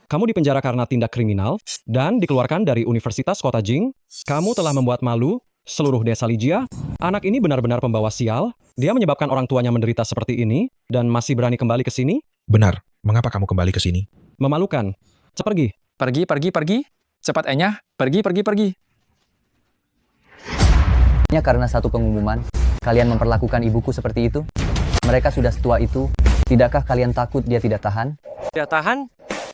Kamu dipenjara karena tindak kriminal dan dikeluarkan dari Universitas Kota Jing. Kamu telah membuat malu seluruh desa Lijia. Anak ini benar-benar pembawa sial. Dia menyebabkan orang tuanya menderita seperti ini dan masih berani kembali ke sini. Benar. Mengapa kamu kembali ke sini? Memalukan. Cepat pergi. Pergi. Cepat, Enyah. Pergi. Hanya karena satu pengumuman, kalian memperlakukan ibuku seperti itu? Mereka sudah setua itu. Tidakkah kalian takut dia tidak tahan? Tidak tahan?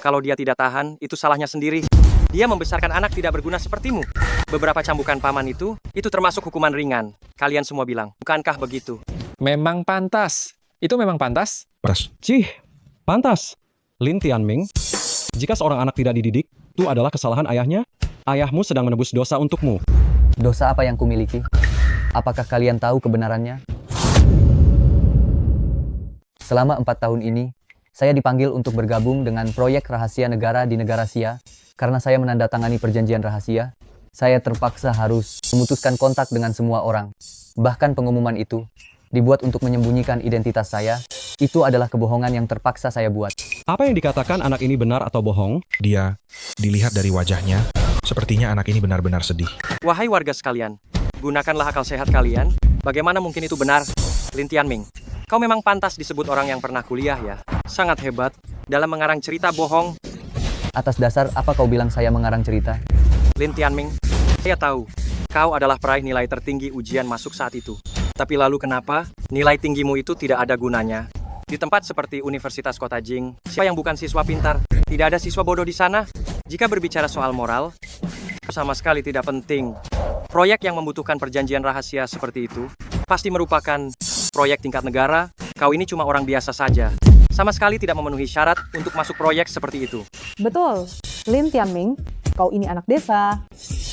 Kalau dia tidak tahan, itu salahnya sendiri. Dia membesarkan anak tidak berguna sepertimu. Beberapa cambukan paman itu termasuk hukuman ringan. Kalian semua bilang, bukankah begitu? Memang pantas. Itu memang pantas? Cih, pantas. Lin Tianming, jika seorang anak tidak dididik, itu adalah kesalahan ayahnya. Ayahmu sedang menebus dosa untukmu. Dosa apa yang kumiliki? Apakah kalian tahu kebenarannya? Selama 4 tahun ini, saya dipanggil untuk bergabung dengan proyek rahasia negara di negara Sia. Karena saya menandatangani perjanjian rahasia, saya terpaksa harus memutuskan kontak dengan semua orang. Bahkan pengumuman itu dibuat untuk menyembunyikan identitas saya. Itu adalah kebohongan yang terpaksa saya buat. Apa yang dikatakan anak ini benar atau bohong? Dia, dilihat dari wajahnya, sepertinya anak ini benar-benar sedih. Wahai warga sekalian, gunakanlah akal sehat kalian. Bagaimana mungkin itu benar? Lin Tianming, kau memang pantas disebut orang yang pernah kuliah ya. Sangat hebat dalam mengarang cerita bohong. Atas dasar apa kau bilang saya mengarang cerita? Lin Tianming, saya tahu kau adalah peraih nilai tertinggi ujian masuk saat itu. Tapi lalu kenapa nilai tinggimu itu tidak ada gunanya? Di tempat seperti Universitas Kota Jing, siapa yang bukan siswa pintar? Tidak ada siswa bodoh di sana. Jika berbicara soal moral, sama sekali tidak penting. Proyek yang membutuhkan perjanjian rahasia seperti itu pasti merupakan proyek tingkat negara. Kau ini cuma orang biasa saja. Sama sekali tidak memenuhi syarat untuk masuk proyek seperti itu. Betul. Lin Tianming, kau ini anak desa.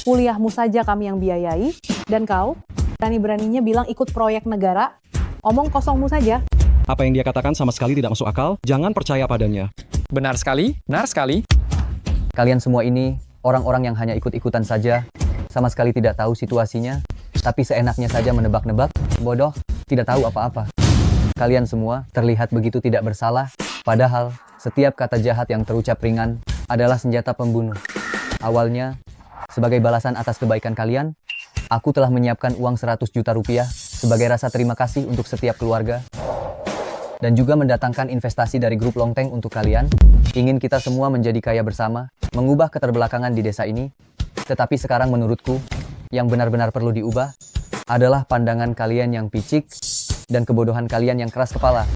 Kuliahmu saja kami yang biayai. Dan kau berani-beraninya bilang ikut proyek negara. Omong kosongmu saja. Apa yang dia katakan sama sekali tidak masuk akal. Jangan percaya padanya. Benar sekali, benar sekali. Kalian semua ini orang-orang yang hanya ikut-ikutan saja. Sama sekali tidak tahu situasinya. Tapi seenaknya saja menebak-nebak. Bodoh, tidak tahu apa-apa. Kalian semua terlihat begitu tidak bersalah. Padahal, setiap kata jahat yang terucap ringan adalah senjata pembunuh. Awalnya, sebagai balasan atas kebaikan kalian, aku telah menyiapkan uang 100 juta rupiah sebagai rasa terima kasih untuk setiap keluarga. Dan juga mendatangkan investasi dari grup Longteng untuk kalian. Ingin kita semua menjadi kaya bersama, mengubah keterbelakangan di desa ini. Tetapi sekarang menurutku, yang benar-benar perlu diubah adalah pandangan kalian yang picik dan kebodohan kalian yang keras kepala.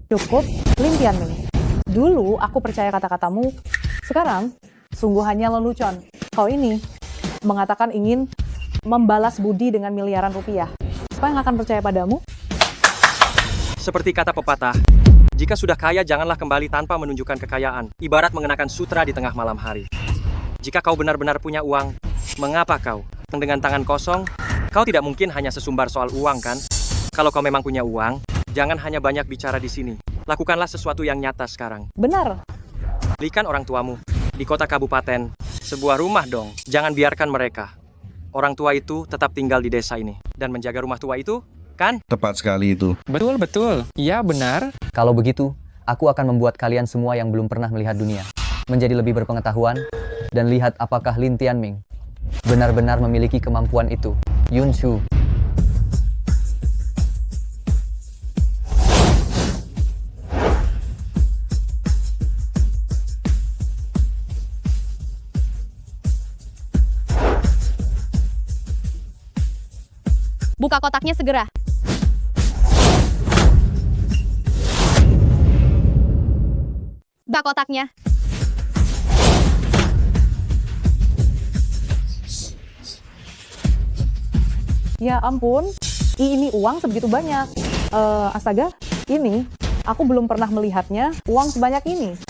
Cukup, Lin Tianming. Dulu aku percaya kata-katamu. Sekarang, sungguh hanya lelucon. Kau ini mengatakan ingin membalas budi dengan miliaran rupiah. Siapa yang akan percaya padamu? Seperti kata pepatah, jika sudah kaya janganlah kembali tanpa menunjukkan kekayaan. Ibarat mengenakan sutra di tengah malam hari. Jika kau benar-benar punya uang, mengapa kau dengan tangan kosong? Kau tidak mungkin hanya sesumbar soal uang kan? Kalau kau memang punya uang, jangan hanya banyak bicara di sini. Lakukanlah sesuatu yang nyata sekarang. Benar. Belikan orang tuamu di kota kabupaten sebuah rumah dong. Jangan biarkan mereka. Orang tua itu tetap tinggal di desa ini dan menjaga rumah tua itu, kan? Tepat sekali itu. Betul, betul. Iya, benar. Kalau begitu, aku akan membuat kalian semua yang belum pernah melihat dunia menjadi lebih berpengetahuan dan lihat apakah Lin Tianming benar-benar memiliki kemampuan itu. Yun Shu. Buka kotaknya segera. Buka kotaknya. Ya ampun, ini uang sebegitu banyak. Astaga, ini aku belum pernah melihatnya uang sebanyak ini.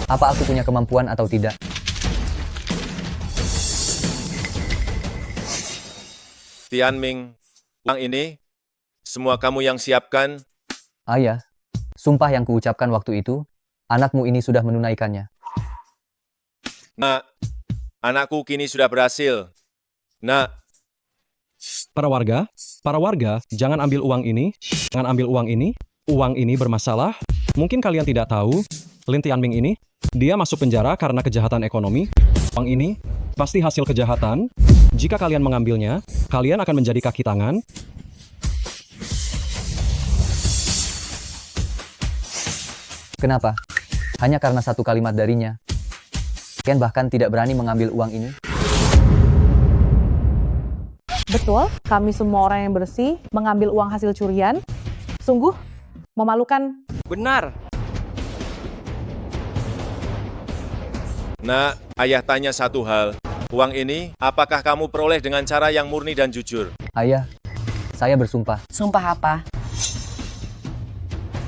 Apa aku punya kemampuan atau tidak? Tianming, uang ini, semua kamu yang siapkan. Ayah, sumpah yang kuucapkan waktu itu, anakmu ini sudah menunaikannya. Nak, anakku kini sudah berhasil. Nak. Para warga, jangan ambil uang ini. Jangan ambil uang ini. Uang ini bermasalah. Mungkin kalian tidak tahu, Lin Tianming ini, dia masuk penjara karena kejahatan ekonomi. Uang ini pasti hasil kejahatan. Jika kalian mengambilnya, kalian akan menjadi kaki tangan. Kenapa? Hanya karena satu kalimat darinya. Ken bahkan tidak berani mengambil uang ini. Betul, kami semua orang yang bersih mengambil uang hasil curian. Sungguh memalukan. Benar. Nak, ayah tanya satu hal. Uang ini, apakah kamu peroleh dengan cara yang murni dan jujur? Ayah, Saya bersumpah. Sumpah apa?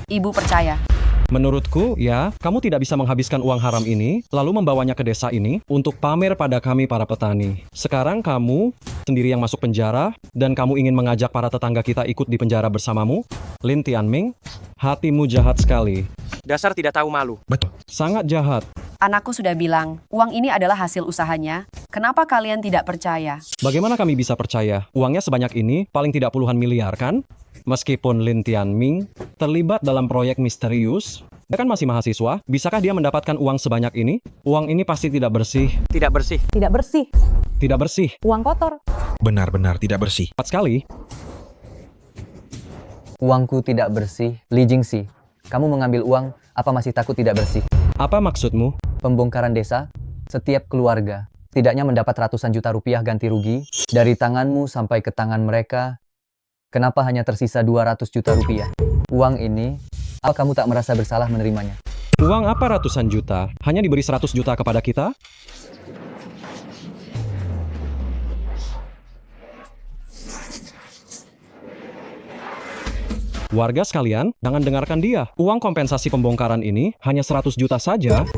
Ibu percaya. Menurutku, ya, kamu tidak bisa menghabiskan uang haram ini, lalu membawanya ke desa ini untuk pamer pada kami para petani. Sekarang kamu sendiri yang masuk penjara, dan kamu ingin mengajak para tetangga kita ikut di penjara bersamamu? Lin Tianming, hatimu jahat sekali. Dasar tidak tahu malu. Betul. Sangat jahat. Anakku sudah bilang, uang ini adalah hasil usahanya. Kenapa kalian tidak percaya? Bagaimana kami bisa percaya? Uangnya sebanyak ini, paling tidak puluhan miliar, kan? Meskipun Lin Tianming terlibat dalam proyek misterius, dia kan masih mahasiswa, bisakah dia mendapatkan uang sebanyak ini? Uang ini pasti tidak bersih. Tidak bersih. Tidak bersih. Tidak bersih. Uang kotor. Benar-benar tidak bersih. Tepat sekali. Uangku tidak bersih. Li Jingxi, kamu mengambil uang, apa masih takut tidak bersih? Apa maksudmu? Pembongkaran desa, setiap keluarga setidaknya mendapat ratusan juta rupiah ganti rugi dari tanganmu sampai ke tangan mereka. Kenapa hanya tersisa 200 juta rupiah? Uang ini, apa kamu tak merasa bersalah menerimanya? Uang apa ratusan juta? Hanya diberi 100 juta kepada kita? Warga sekalian, jangan dengarkan dia. Uang kompensasi pembongkaran ini hanya 100 juta saja.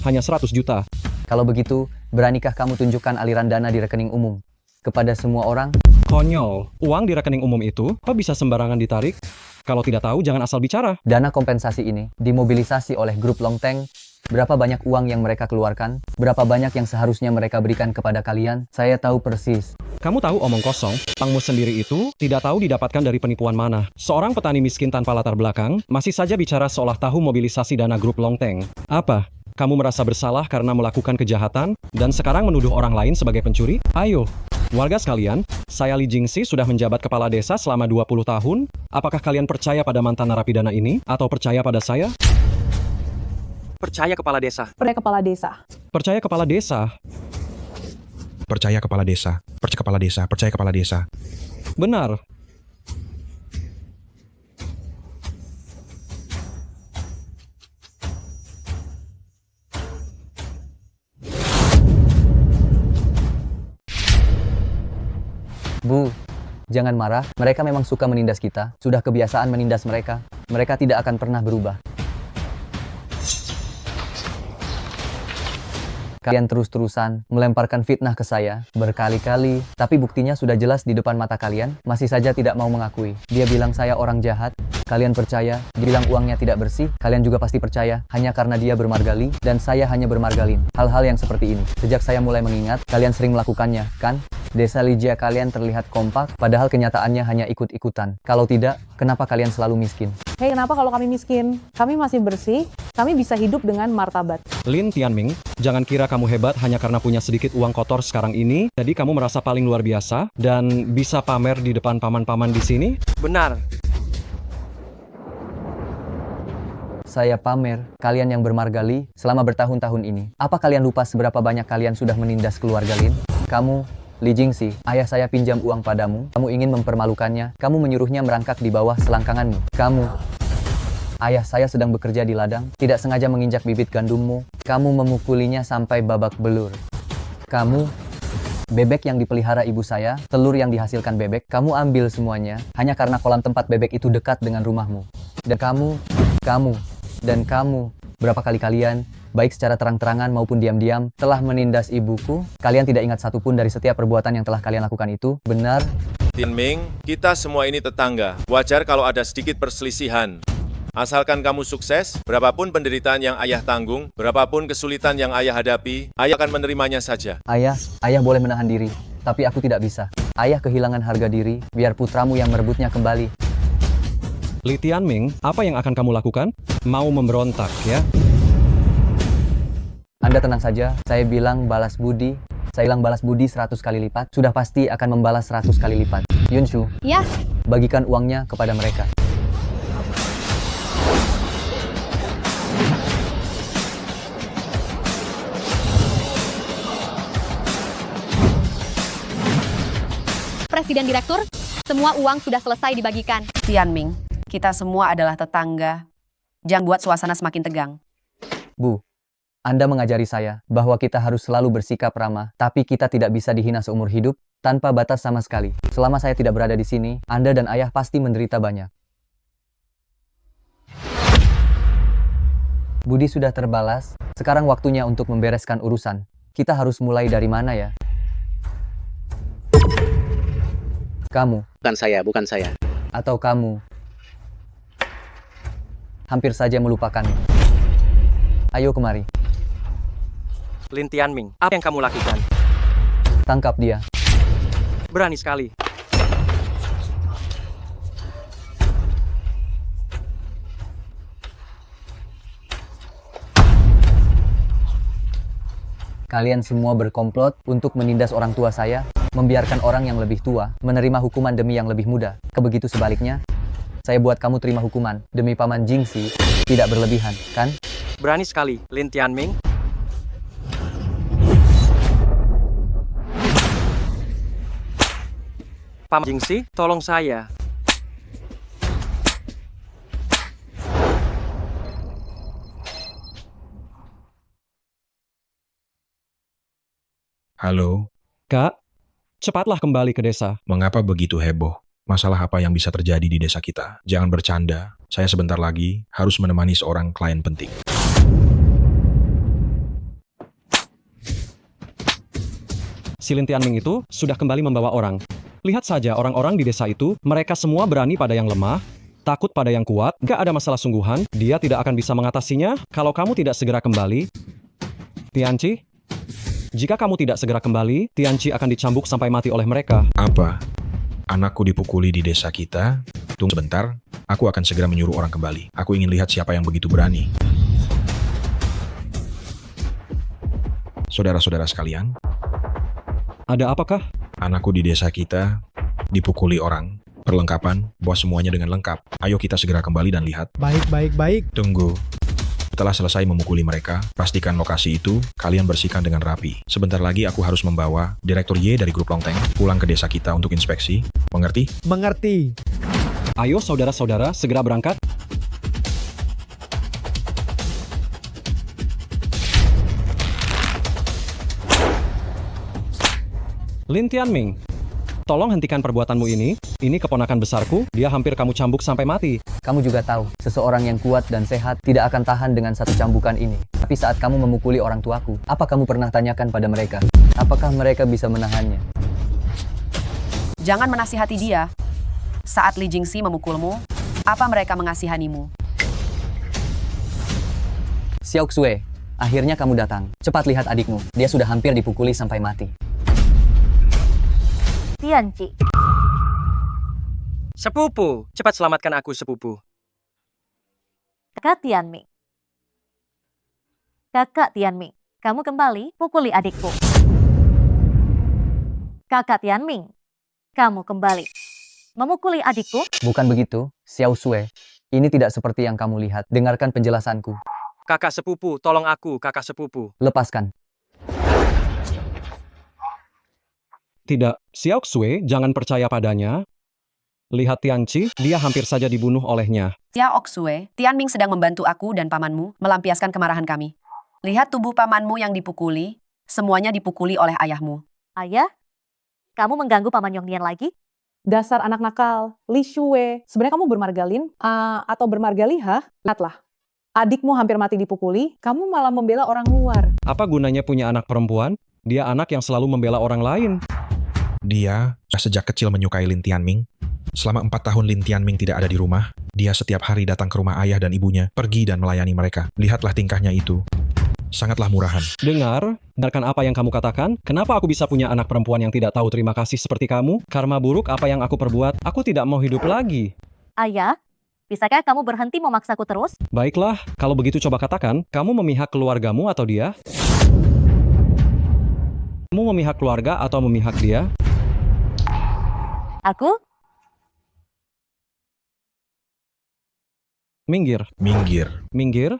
Hanya 100 juta. Kalau begitu, beranikah kamu tunjukkan aliran dana di rekening umum kepada semua orang? Konyol. Uang di rekening umum itu, kok bisa sembarangan ditarik? Kalau tidak tahu, jangan asal bicara. Dana kompensasi ini dimobilisasi oleh grup Longteng. Berapa banyak uang yang mereka keluarkan? Berapa banyak yang seharusnya mereka berikan kepada kalian? Saya tahu persis. Kamu tahu omong kosong, Pangmu sendiri itu tidak tahu didapatkan dari penipuan mana. Seorang petani miskin tanpa latar belakang, masih saja bicara seolah tahu mobilisasi dana grup Longteng. Apa? Kamu merasa bersalah karena melakukan kejahatan, dan sekarang menuduh orang lain sebagai pencuri? Ayo, warga sekalian, saya Li Jingxi sudah menjabat kepala desa selama 20 tahun. Apakah kalian percaya pada mantan narapidana ini, atau percaya pada saya? Percaya kepala desa. Percaya kepala desa. Percaya kepala desa. Percaya kepala desa. Percaya kepala desa. Percaya kepala desa. Benar. Bu, jangan marah. Mereka memang suka menindas kita. Sudah kebiasaan menindas mereka. Mereka tidak akan pernah berubah. Kalian terus-terusan melemparkan fitnah ke saya berkali-kali, tapi buktinya sudah jelas di depan mata kalian, masih saja tidak mau mengakui. Dia bilang saya orang jahat, kalian percaya. Dia bilang uangnya tidak bersih, kalian juga pasti percaya, hanya karena dia bermargali, dan saya hanya bermargalin. Hal-hal yang seperti ini, sejak saya mulai mengingat, kalian sering melakukannya, kan? Desa Lijia kalian terlihat kompak, padahal kenyataannya hanya ikut-ikutan. Kalau tidak, kenapa kalian selalu miskin? Hei, kenapa kalau kami miskin? Kami masih bersih, kami bisa hidup dengan martabat. Lin Tianming, jangan kira kamu hebat hanya karena punya sedikit uang kotor sekarang ini, jadi kamu merasa paling luar biasa, dan bisa pamer di depan paman-paman di sini? Benar. Saya pamer, kalian yang bermargali, selama bertahun-tahun ini. Apa kalian lupa seberapa banyak kalian sudah menindas keluarga Lin? Kamu, Li Jingxi, ayah saya pinjam uang padamu, kamu ingin mempermalukannya, kamu menyuruhnya merangkak di bawah selangkanganmu. Kamu, ayah saya sedang bekerja di ladang, tidak sengaja menginjak bibit gandummu, kamu memukulinya sampai babak belur. Kamu, bebek yang dipelihara ibu saya, telur yang dihasilkan bebek, kamu ambil semuanya, hanya karena kolam tempat bebek itu dekat dengan rumahmu. Dan kamu, dan kamu, berapa kali kalian, baik secara terang-terangan maupun diam-diam, telah menindas ibuku? Kalian tidak ingat satupun dari setiap perbuatan yang telah kalian lakukan itu? Benar? Tianming, kita semua ini tetangga. Wajar kalau ada sedikit perselisihan. Asalkan kamu sukses, berapapun penderitaan yang ayah tanggung, berapapun kesulitan yang ayah hadapi, ayah akan menerimanya saja. Ayah boleh menahan diri, tapi aku tidak bisa. Ayah kehilangan harga diri, biar putramu yang merebutnya kembali. Li Tianming, apa yang akan kamu lakukan? Mau memberontak, ya? Anda tenang saja, saya bilang balas budi. Saya bilang balas budi 100 kali lipat, sudah pasti akan membalas 100 kali lipat. Yunshu, Ya, bagikan uangnya kepada mereka. Presiden Direktur, semua uang sudah selesai dibagikan. Tianming, kita semua adalah tetangga. Jangan buat suasana semakin tegang. Bu, Anda mengajari saya bahwa kita harus selalu bersikap ramah, tapi kita tidak bisa dihina seumur hidup. tanpa batas sama sekali. Selama saya tidak berada di sini, Anda dan ayah pasti menderita banyak. Budi sudah terbalas, sekarang waktunya untuk membereskan urusan. Kita harus mulai dari mana ya? Kamu. Bukan saya. Atau kamu. Hampir saja melupakannya. Ayo kemari. Lin Tianming, apa yang kamu lakukan? Tangkap dia. Berani sekali. Kalian semua berkomplot untuk menindas orang tua saya, membiarkan orang yang lebih tua menerima hukuman demi yang lebih muda. Kebegitu sebaliknya, saya buat kamu terima hukuman demi Paman Jingxi, tidak berlebihan, kan? Berani sekali, Lin Tianming. Paman Jingxi, tolong saya. Halo, Kak, cepatlah kembali ke desa. mengapa begitu heboh? Masalah apa yang bisa terjadi di desa kita? Jangan bercanda, saya sebentar lagi harus menemani seorang klien penting. Si Lin Tianming itu sudah kembali membawa orang. Lihat saja orang-orang di desa itu, mereka semua berani pada yang lemah, takut pada yang kuat, gak ada masalah sungguhan, dia tidak akan bisa mengatasinya kalau kamu tidak segera kembali. Tianci? Jika kamu tidak segera kembali, Tianci akan dicambuk sampai mati oleh mereka. Apa? Anakku dipukuli di desa kita? Tunggu sebentar, aku akan segera menyuruh orang kembali. Aku ingin lihat siapa yang begitu berani. Saudara-saudara sekalian, ada apakah? Anakku di desa kita dipukuli orang. Perlengkapan, bawa semuanya dengan lengkap. Ayo kita segera kembali dan lihat. Baik. Tunggu. Setelah selesai memukuli mereka, pastikan lokasi itu kalian bersihkan dengan rapi. Sebentar lagi aku harus membawa Direktur Y dari grup Longteng pulang ke desa kita untuk inspeksi. Mengerti? Mengerti. Ayo saudara-saudara segera berangkat. Lin Tianming, tolong hentikan perbuatanmu ini. Ini keponakan besarku, dia hampir kamu cambuk sampai mati. Kamu juga tahu, seseorang yang kuat dan sehat tidak akan tahan dengan satu cambukan ini. Tapi saat kamu memukuli orang tuaku, apa kamu pernah tanyakan pada mereka? Apakah mereka bisa menahannya? Jangan menasihati dia. Saat Li Jingxi memukulmu, apa mereka mengasihanimu? Xiao Xue, akhirnya kamu datang. Cepat lihat adikmu, dia sudah hampir dipukuli sampai mati. Tianci. Sepupu, cepat selamatkan aku, sepupu. Kakak Tianming. Kakak Tianming, kamu kembali pukuli adikku. Kakak Tianming, kamu kembali memukuli adikku. Bukan begitu, Xiao Xue. Ini tidak seperti yang kamu lihat. Dengarkan penjelasanku. Kakak sepupu, tolong aku, kakak sepupu. Lepaskan. Tidak, Xiao Xue, jangan percaya padanya. Lihat Tianci, dia hampir saja dibunuh olehnya. Xiao Xue, Tianming sedang membantu aku dan pamanmu melampiaskan kemarahan kami. Lihat tubuh pamanmu yang dipukuli, semuanya dipukuli oleh ayahmu. Ayah, kamu mengganggu Paman Yongnian lagi? Dasar anak nakal, Li Shue. Sebenarnya kamu bermargalin atau bermargalihah? Lihatlah, adikmu hampir mati dipukuli, kamu malah membela orang luar. Apa gunanya punya anak perempuan? Dia anak yang selalu membela orang lain. Dia sejak kecil menyukai Lin Tianming. Selama 4 tahun Lin Tianming tidak ada di rumah, dia setiap hari datang ke rumah ayah dan ibunya, pergi dan melayani mereka. Lihatlah tingkahnya itu. Sangatlah murahan. Dengarkan apa yang kamu katakan. Kenapa aku bisa punya anak perempuan yang tidak tahu terima kasih seperti kamu? Karma buruk apa yang aku perbuat, aku tidak mau hidup lagi. Ayah, bisakah kamu berhenti memaksaku terus? Baiklah, kalau begitu coba katakan, kamu memihak keluargamu atau dia? Kamu memihak keluarga atau memihak dia? Aku? Minggir. Minggir.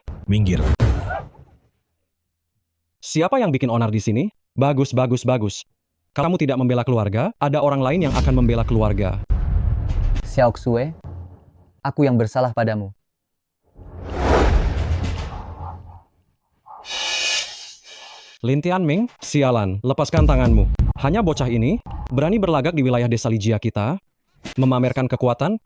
Siapa yang bikin onar di sini? Bagus. Kamu tidak membela keluarga, ada orang lain yang akan membela keluarga. Xiao Xue, aku yang bersalah padamu. Lin Tianming, sialan, lepaskan tanganmu. Hanya bocah ini, berani berlagak di wilayah desa Lijia kita, memamerkan kekuatan.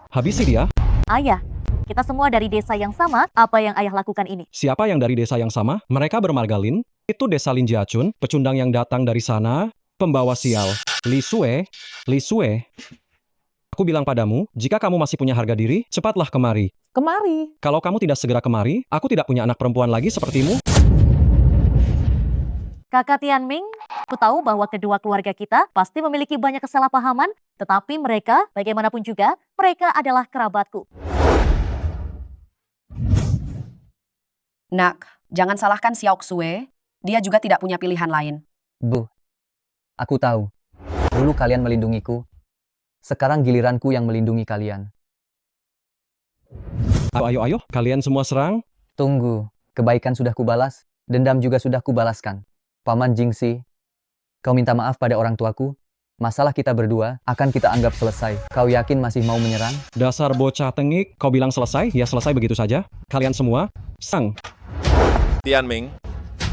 Habisi dia. Ayah, kita semua dari desa yang sama, apa yang ayah lakukan ini? Siapa yang dari desa yang sama? Mereka bermargalin. Itu desa Lin Jiachun, pecundang yang datang dari sana, pembawa sial. Li Sue. Aku bilang padamu, jika kamu masih punya harga diri, cepatlah kemari. Kemari. Kalau kamu tidak segera kemari, aku tidak punya anak perempuan lagi sepertimu. Kakak Tianming, aku tahu bahwa kedua keluarga kita pasti memiliki banyak kesalahpahaman, tetapi mereka, bagaimanapun juga, mereka adalah kerabatku. Nak, jangan salahkan Xiao Xue. Dia juga tidak punya pilihan lain. Bu, aku tahu. Dulu kalian melindungiku. Sekarang giliranku yang melindungi kalian. Ayo, kalian semua serang. Tunggu, kebaikan sudah kubalas, dendam juga sudah kubalaskan. Paman Jingxi, kau minta maaf pada orang tuaku. Masalah kita berdua akan kita anggap selesai. Kau yakin masih mau menyerang? Dasar bocah tengik, kau bilang selesai? Ya selesai begitu saja. Kalian semua, sang. Tianming,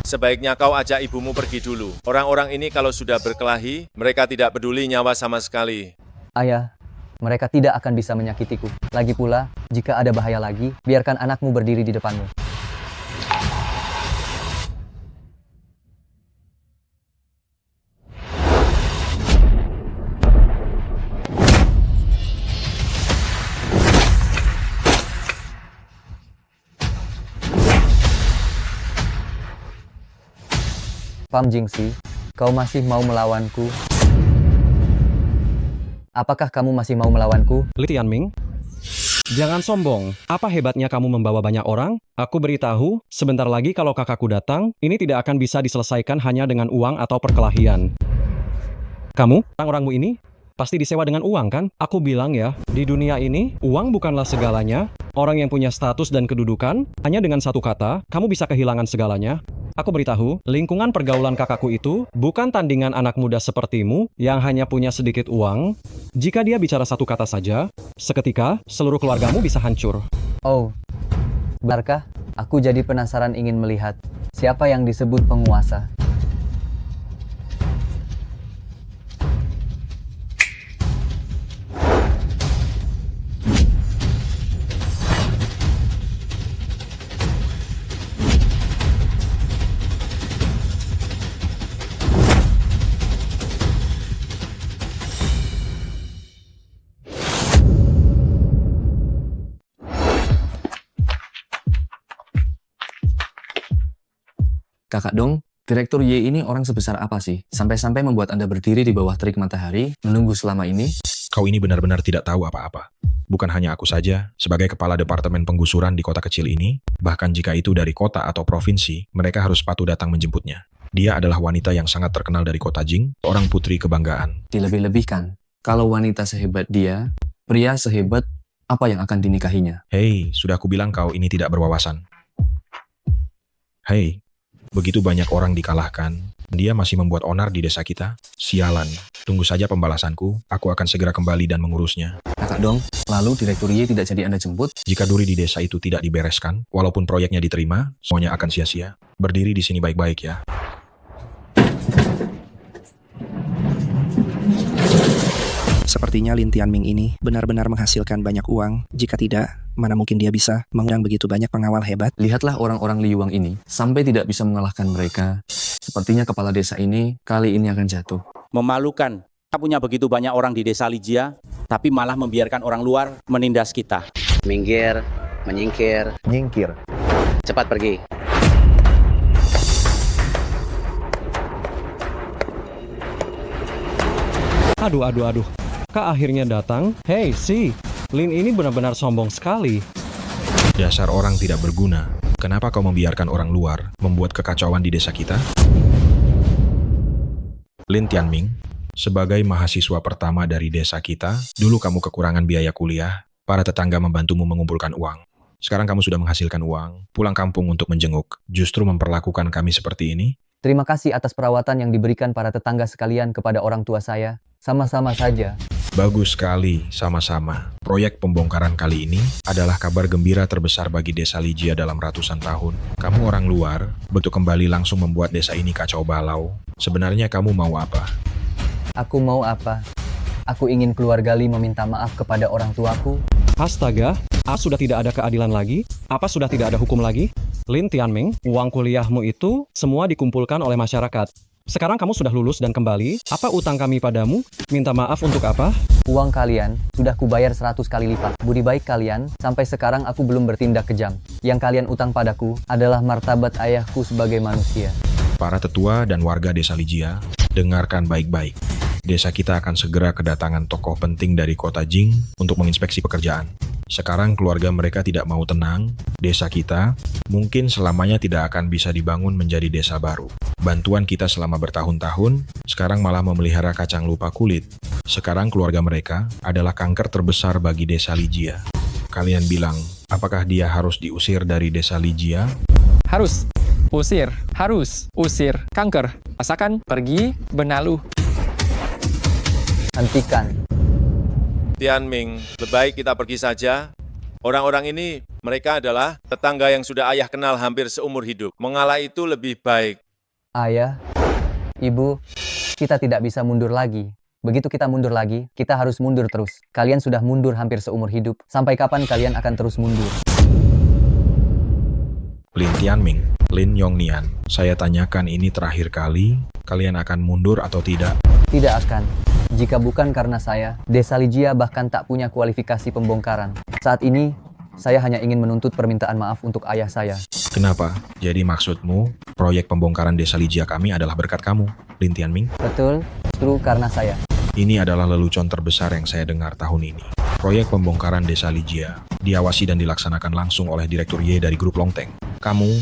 sebaiknya kau ajak ibumu pergi dulu. Orang-orang ini kalau sudah berkelahi, mereka tidak peduli nyawa sama sekali. Ayah, mereka tidak akan bisa menyakitiku. Lagi pula, jika ada bahaya lagi, biarkan anakmu berdiri di depanmu. Pam Jingxi, kau masih mau melawanku? Apakah kamu masih mau melawanku? Li Tianming, jangan sombong. Apa hebatnya kamu membawa banyak orang? Aku beritahu, sebentar lagi kalau kakakku datang, ini tidak akan bisa diselesaikan hanya dengan uang atau perkelahian. Kamu, orang-orangmu ini, pasti disewa dengan uang kan? Aku bilang ya, di dunia ini, uang bukanlah segalanya. Orang yang punya status dan kedudukan, hanya dengan satu kata, kamu bisa kehilangan segalanya. Aku beritahu, lingkungan pergaulan kakakku itu bukan tandingan anak muda sepertimu yang hanya punya sedikit uang. Jika dia bicara satu kata saja, seketika seluruh keluargamu bisa hancur. Oh, benarkah? Aku jadi penasaran ingin melihat siapa yang disebut penguasa. Kakak Dong, Direktur Y ini orang sebesar apa sih? Sampai-sampai membuat Anda berdiri di bawah terik matahari, menunggu selama ini? Kau ini benar-benar tidak tahu apa-apa. Bukan hanya aku saja, sebagai kepala departemen penggusuran di kota kecil ini, bahkan jika itu dari kota atau provinsi, mereka harus patuh datang menjemputnya. Dia adalah wanita yang sangat terkenal dari kota Jing, seorang putri kebanggaan. Dilebih-lebihkan. Kalau wanita sehebat dia, pria sehebat apa yang akan dinikahinya? Hei, sudah aku bilang kau ini tidak berwawasan. Hei, begitu banyak orang dikalahkan, dia masih membuat onar di desa kita. Sialan, tunggu saja pembalasanku, aku akan segera kembali dan mengurusnya. Kakak Dong, lalu Direktur Y tidak jadi Anda jemput? Jika duri di desa itu tidak dibereskan, walaupun proyeknya diterima, semuanya akan sia-sia. Berdiri di sini baik-baik ya. Sepertinya Lin Tianming ini benar-benar menghasilkan banyak uang. Jika tidak, mana mungkin dia bisa mengundang begitu banyak pengawal hebat? Lihatlah orang-orang Liuang ini, sampai tidak bisa mengalahkan mereka. Sepertinya kepala desa ini kali ini akan jatuh. Memalukan. Kita punya begitu banyak orang di desa Lijia, tapi malah membiarkan orang luar menindas kita. Minggir, menyingkir. Nyingkir. Cepat pergi. Aduh. Kak akhirnya datang. Hei, Lin ini benar-benar sombong sekali. Dasar orang tidak berguna. Kenapa kau membiarkan orang luar membuat kekacauan di desa kita? Lin Tianming, sebagai mahasiswa pertama dari desa kita, dulu kamu kekurangan biaya kuliah, para tetangga membantumu mengumpulkan uang. Sekarang kamu sudah menghasilkan uang, pulang kampung untuk menjenguk, justru memperlakukan kami seperti ini? Terima kasih atas perawatan yang diberikan para tetangga sekalian kepada orang tua saya. Sama-sama saja. Bagus sekali, sama-sama. Proyek pembongkaran kali ini adalah kabar gembira terbesar bagi desa Lijia dalam ratusan tahun. Kamu orang luar, betul kembali langsung membuat desa ini kacau balau. Sebenarnya kamu mau apa? Aku mau apa? Aku ingin keluarga Li meminta maaf kepada orang tuaku. Astaga, sudah tidak ada keadilan lagi? Apa sudah tidak ada hukum lagi? Lin Tianming, uang kuliahmu itu semua dikumpulkan oleh masyarakat. Sekarang kamu sudah lulus dan kembali, apa utang kami padamu? Minta maaf untuk apa? Uang kalian sudah kubayar 100 kali lipat. Budi baik kalian, sampai sekarang aku belum bertindak kejam. Yang kalian utang padaku adalah martabat ayahku sebagai manusia. Para tetua dan warga desa Lijia, dengarkan baik-baik. Desa kita akan segera kedatangan tokoh penting dari kota Jing untuk menginspeksi pekerjaan. Sekarang keluarga mereka tidak mau tenang, desa kita mungkin selamanya tidak akan bisa dibangun menjadi desa baru. Bantuan kita selama bertahun-tahun, sekarang malah memelihara kacang lupa kulit. Sekarang keluarga mereka adalah kanker terbesar bagi desa Lijia. Kalian bilang, apakah dia harus diusir dari desa Lijia? Harus. Usir. Harus. Usir. Kanker. Rasakan. Pergi. Benalu. Hentikan. Tianming, lebih baik kita pergi saja. Orang-orang ini, mereka adalah tetangga yang sudah ayah kenal hampir seumur hidup. Mengalah itu lebih baik. Ayah, ibu, kita tidak bisa mundur lagi. Begitu kita mundur lagi, kita harus mundur terus. Kalian sudah mundur hampir seumur hidup. Sampai kapan kalian akan terus mundur? Lin Tianming, Lin Yongnian, saya tanyakan ini terakhir kali, kalian akan mundur atau tidak? Tidak akan. Jika bukan karena saya, desa Lijia bahkan tak punya kualifikasi pembongkaran. Saat ini, saya hanya ingin menuntut permintaan maaf untuk ayah saya. Kenapa? Jadi maksudmu, proyek pembongkaran desa Lijia kami adalah berkat kamu, Lin Tianming? Betul, justru karena saya. Ini adalah lelucon terbesar yang saya dengar tahun ini. Proyek pembongkaran desa Lijia diawasi dan dilaksanakan langsung oleh Direktur Ye dari grup Longteng. Kamu,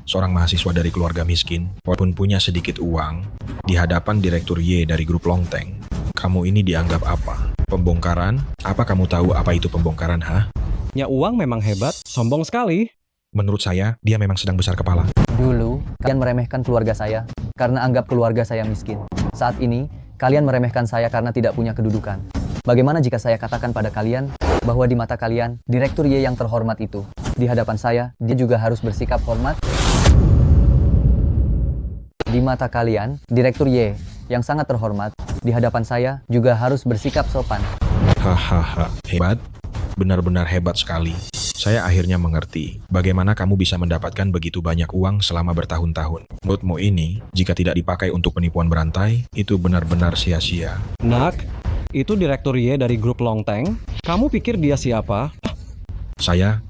seorang mahasiswa dari keluarga miskin, walaupun punya sedikit uang, di hadapan Direktur Ye dari grup Longteng, kamu ini dianggap apa? Pembongkaran? Apa kamu tahu apa itu pembongkaran, ha? Ya uang memang hebat, sombong sekali. Menurut saya, dia memang sedang besar kepala. Dulu, kalian meremehkan keluarga saya karena anggap keluarga saya miskin. Saat ini, kalian meremehkan saya karena tidak punya kedudukan. Bagaimana jika saya katakan pada kalian bahwa di mata kalian, Direktur Ye yang terhormat itu, di hadapan saya, dia juga harus bersikap hormat? Di mata kalian, Direktur Ye yang sangat terhormat, di hadapan saya juga harus bersikap sopan. Hahaha, hebat. Benar-benar hebat sekali. Saya akhirnya mengerti bagaimana kamu bisa mendapatkan begitu banyak uang selama bertahun-tahun. Menurutmu ini, jika tidak dipakai untuk penipuan berantai, itu benar-benar sia-sia. Nak, itu Direktur Ye dari grup Longteng. Kamu pikir dia siapa? Saya,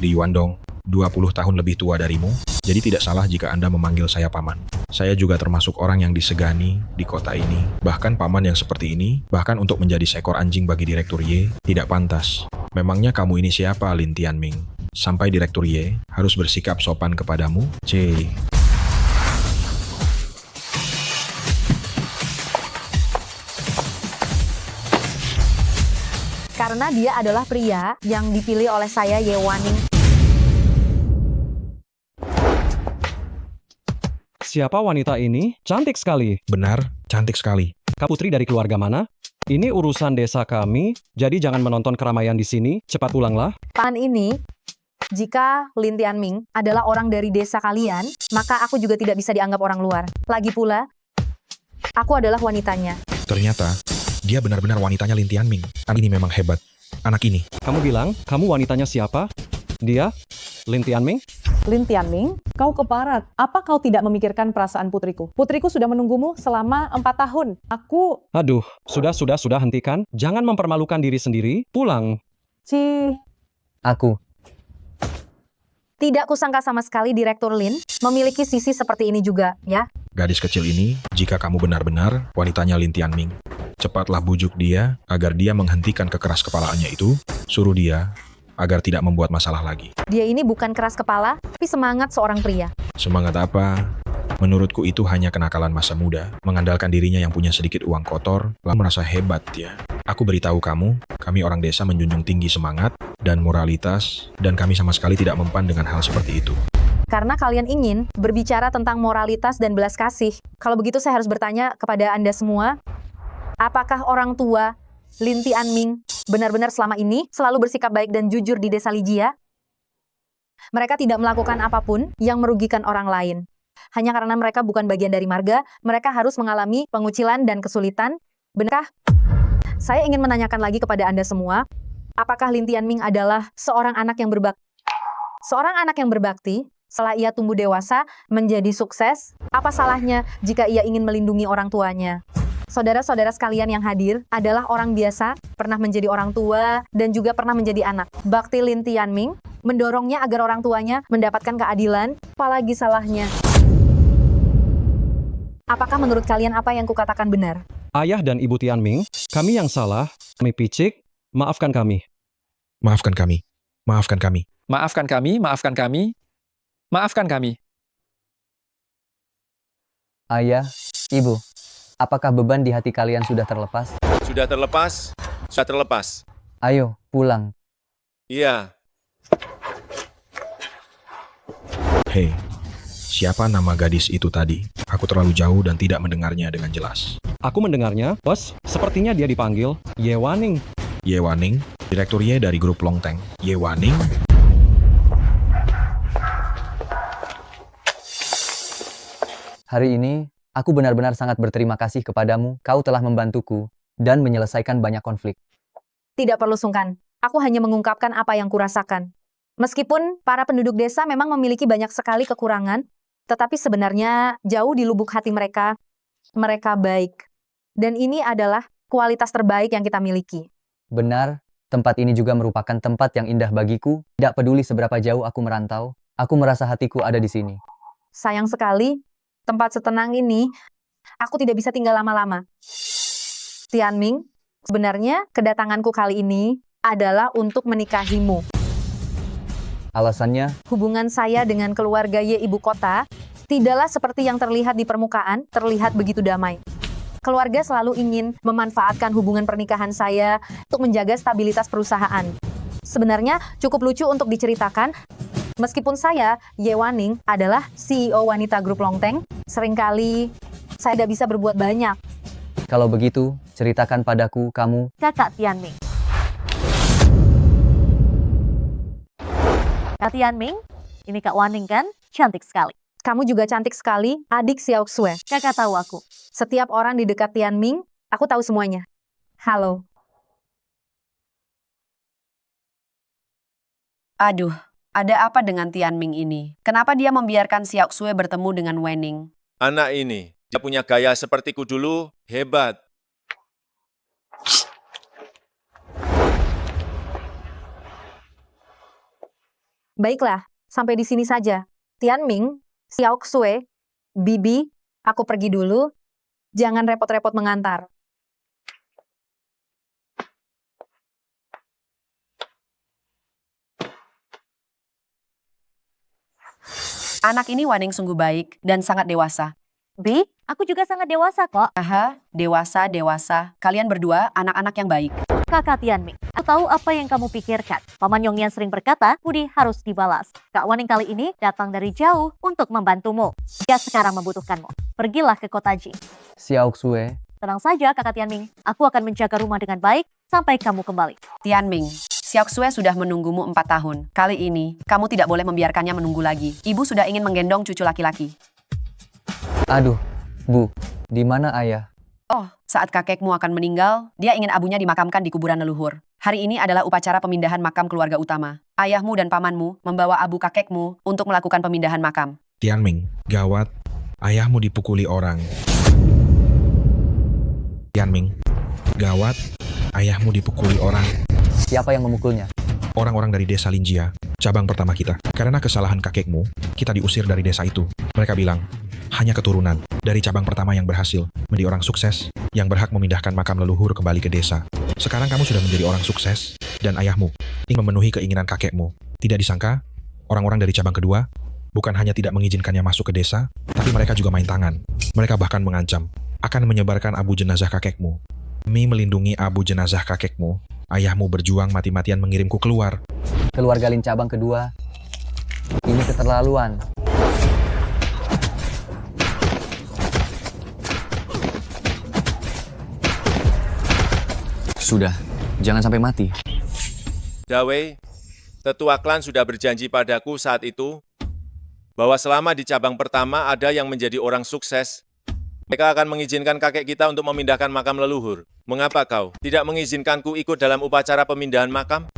Li Yuandong, 20 tahun lebih tua darimu, jadi tidak salah jika Anda memanggil saya paman. Saya juga termasuk orang yang disegani di kota ini. Bahkan paman yang seperti ini, bahkan untuk menjadi seekor anjing bagi Direktur Ye, tidak pantas. Memangnya kamu ini siapa, Lin Tianming? Sampai Direktur Ye harus bersikap sopan kepadamu? Karena dia adalah pria yang dipilih oleh saya, Ye Waning. Siapa wanita ini? Cantik sekali. Benar, cantik sekali. Kak putri dari keluarga mana? Ini urusan desa kami, jadi jangan menonton keramaian di sini. Cepat pulanglah. Paman ini, jika Lin Tianming adalah orang dari desa kalian, maka aku juga tidak bisa dianggap orang luar. Lagi pula, aku adalah wanitanya. Ternyata, dia benar-benar wanitanya Lin Tianming. Anak ini memang hebat. Anak ini. Kamu bilang, kamu wanitanya siapa? Dia? Lin Tianming? Lin Tianming, kau keparat. Apa kau tidak memikirkan perasaan putriku? Putriku sudah menunggumu selama 4 tahun. Aku... Aduh, sudah hentikan. Jangan mempermalukan diri sendiri. Pulang. Aku. Tidak kusangka sama sekali Direktur Lin memiliki sisi seperti ini juga, ya. Gadis kecil ini, jika kamu benar-benar wanitanya Lin Tianming, cepatlah bujuk dia agar dia menghentikan kekeras kepalaannya itu, suruh dia agar tidak membuat masalah lagi. Dia ini bukan keras kepala, tapi semangat seorang pria. Semangat apa? Menurutku itu hanya kenakalan masa muda, mengandalkan dirinya yang punya sedikit uang kotor, lalu merasa hebat ya. Aku beritahu kamu, kami orang desa menjunjung tinggi semangat dan moralitas, dan kami sama sekali tidak mempan dengan hal seperti itu. Karena kalian ingin berbicara tentang moralitas dan belas kasih. Kalau begitu saya harus bertanya kepada Anda semua, apakah orang tua Lin Tianming benar-benar selama ini selalu bersikap baik dan jujur di desa Lijia? Mereka tidak melakukan apapun yang merugikan orang lain. Hanya karena mereka bukan bagian dari marga, mereka harus mengalami pengucilan dan kesulitan. Benarkah? Saya ingin menanyakan lagi kepada Anda semua, apakah Lin Tianming adalah seorang anak yang berbakti? Seorang anak yang berbakti, setelah ia tumbuh dewasa, menjadi sukses, apa salahnya jika ia ingin melindungi orang tuanya? Saudara-saudara sekalian yang hadir adalah orang biasa, pernah menjadi orang tua, dan juga pernah menjadi anak. Bakti Lin Tianming mendorongnya agar orang tuanya mendapatkan keadilan, apalagi salahnya. Apakah menurut kalian apa yang kukatakan benar? Ayah dan Ibu Tianming, kami yang salah, kami picik, maafkan kami. Maafkan kami. Maafkan kami. Maafkan kami, maafkan kami, maafkan kami. Ayah, Ibu, apakah beban di hati kalian sudah terlepas? Sudah terlepas? Sudah terlepas. Ayo, pulang. Iya. Hei, siapa nama gadis itu tadi? Aku terlalu jauh dan tidak mendengarnya dengan jelas. Aku mendengarnya, bos, sepertinya dia dipanggil Ye Waning. Ye Waning, Direktur Ye dari grup Longteng. Ye Waning? Hari ini, aku benar-benar sangat berterima kasih kepadamu. Kau telah membantuku dan menyelesaikan banyak konflik. Tidak perlu sungkan. Aku hanya mengungkapkan apa yang kurasakan. Meskipun para penduduk desa memang memiliki banyak sekali kekurangan, tetapi sebenarnya jauh di lubuk hati mereka, mereka baik. Dan ini adalah kualitas terbaik yang kita miliki. Benar, tempat ini juga merupakan tempat yang indah bagiku. Tidak peduli seberapa jauh aku merantau, aku merasa hatiku ada di sini. Sayang sekali, tempat setenang ini, aku tidak bisa tinggal lama-lama. Tianming, sebenarnya kedatanganku kali ini adalah untuk menikahimu. Alasannya? Hubungan saya dengan keluarga Ye ibu kota tidaklah seperti yang terlihat di permukaan, terlihat begitu damai. Keluarga selalu ingin memanfaatkan hubungan pernikahan saya untuk menjaga stabilitas perusahaan. Sebenarnya cukup lucu untuk diceritakan, meskipun saya, Ye Waning, adalah CEO wanita grup Longteng, seringkali saya tidak bisa berbuat banyak. Kalau begitu, ceritakan padaku kamu. Kakak Tianming. Kak Tianming, ini Kak Waning kan? Cantik sekali. Kamu juga cantik sekali, adik Xiao Xue. Kakak tahu aku. Setiap orang di dekat Tianming, aku tahu semuanya. Halo. Aduh, ada apa dengan Tianming ini? Kenapa dia membiarkan Xiao Xue bertemu dengan Wening? Anak ini, dia punya gaya sepertiku dulu, hebat. Baiklah, sampai di sini saja. Tianming, Xiao Xue, Bibi, aku pergi dulu. Jangan repot-repot mengantar. Anak ini Waning sungguh baik dan sangat dewasa. Bi, aku juga sangat dewasa kok. Aha, dewasa. Kalian berdua anak-anak yang baik. Kakak Tianming, aku tahu apa yang kamu pikirkan. Paman Yongnian sering berkata, budi harus dibalas. Kak Waning kali ini datang dari jauh untuk membantumu. Dia sekarang membutuhkanmu. Pergilah ke kota Jing. Xiao Xue. Tenang saja Kakak Tianming, aku akan menjaga rumah dengan baik sampai kamu kembali. Tianming, Xiao Xue sudah menunggumu 4 tahun. Kali ini, kamu tidak boleh membiarkannya menunggu lagi. Ibu sudah ingin menggendong cucu laki-laki. Aduh, Bu, di mana ayah? Oh, saat kakekmu akan meninggal, dia ingin abunya dimakamkan di kuburan leluhur. Hari ini adalah upacara pemindahan makam keluarga utama. Ayahmu dan pamanmu membawa abu kakekmu untuk melakukan pemindahan makam. Tianming, gawat. Ayahmu dipukuli orang. Tianming, gawat. Ayahmu dipukuli orang. Siapa yang memukulnya? Orang-orang dari desa Linjia, cabang pertama kita. Karena kesalahan kakekmu, kita diusir dari desa itu. Mereka bilang, hanya keturunan dari cabang pertama yang berhasil menjadi orang sukses yang berhak memindahkan makam leluhur kembali ke desa. Sekarang kamu sudah menjadi orang sukses dan ayahmu ingin memenuhi keinginan kakekmu. Tidak disangka, orang-orang dari cabang kedua bukan hanya tidak mengizinkannya masuk ke desa, tapi mereka juga main tangan. Mereka bahkan mengancam akan menyebarkan abu jenazah kakekmu. Demi melindungi abu jenazah kakekmu, ayahmu berjuang mati-matian mengirimku keluar. Keluarga Lin cabang kedua, ini keterlaluan. Sudah, jangan sampai mati. Dawei, tetua klan sudah berjanji padaku saat itu. bahwa selama di cabang pertama ada yang menjadi orang sukses, mereka akan mengizinkan kakek kita untuk memindahkan makam leluhur. Mengapa kau tidak mengizinkanku ikut dalam upacara pemindahan makam?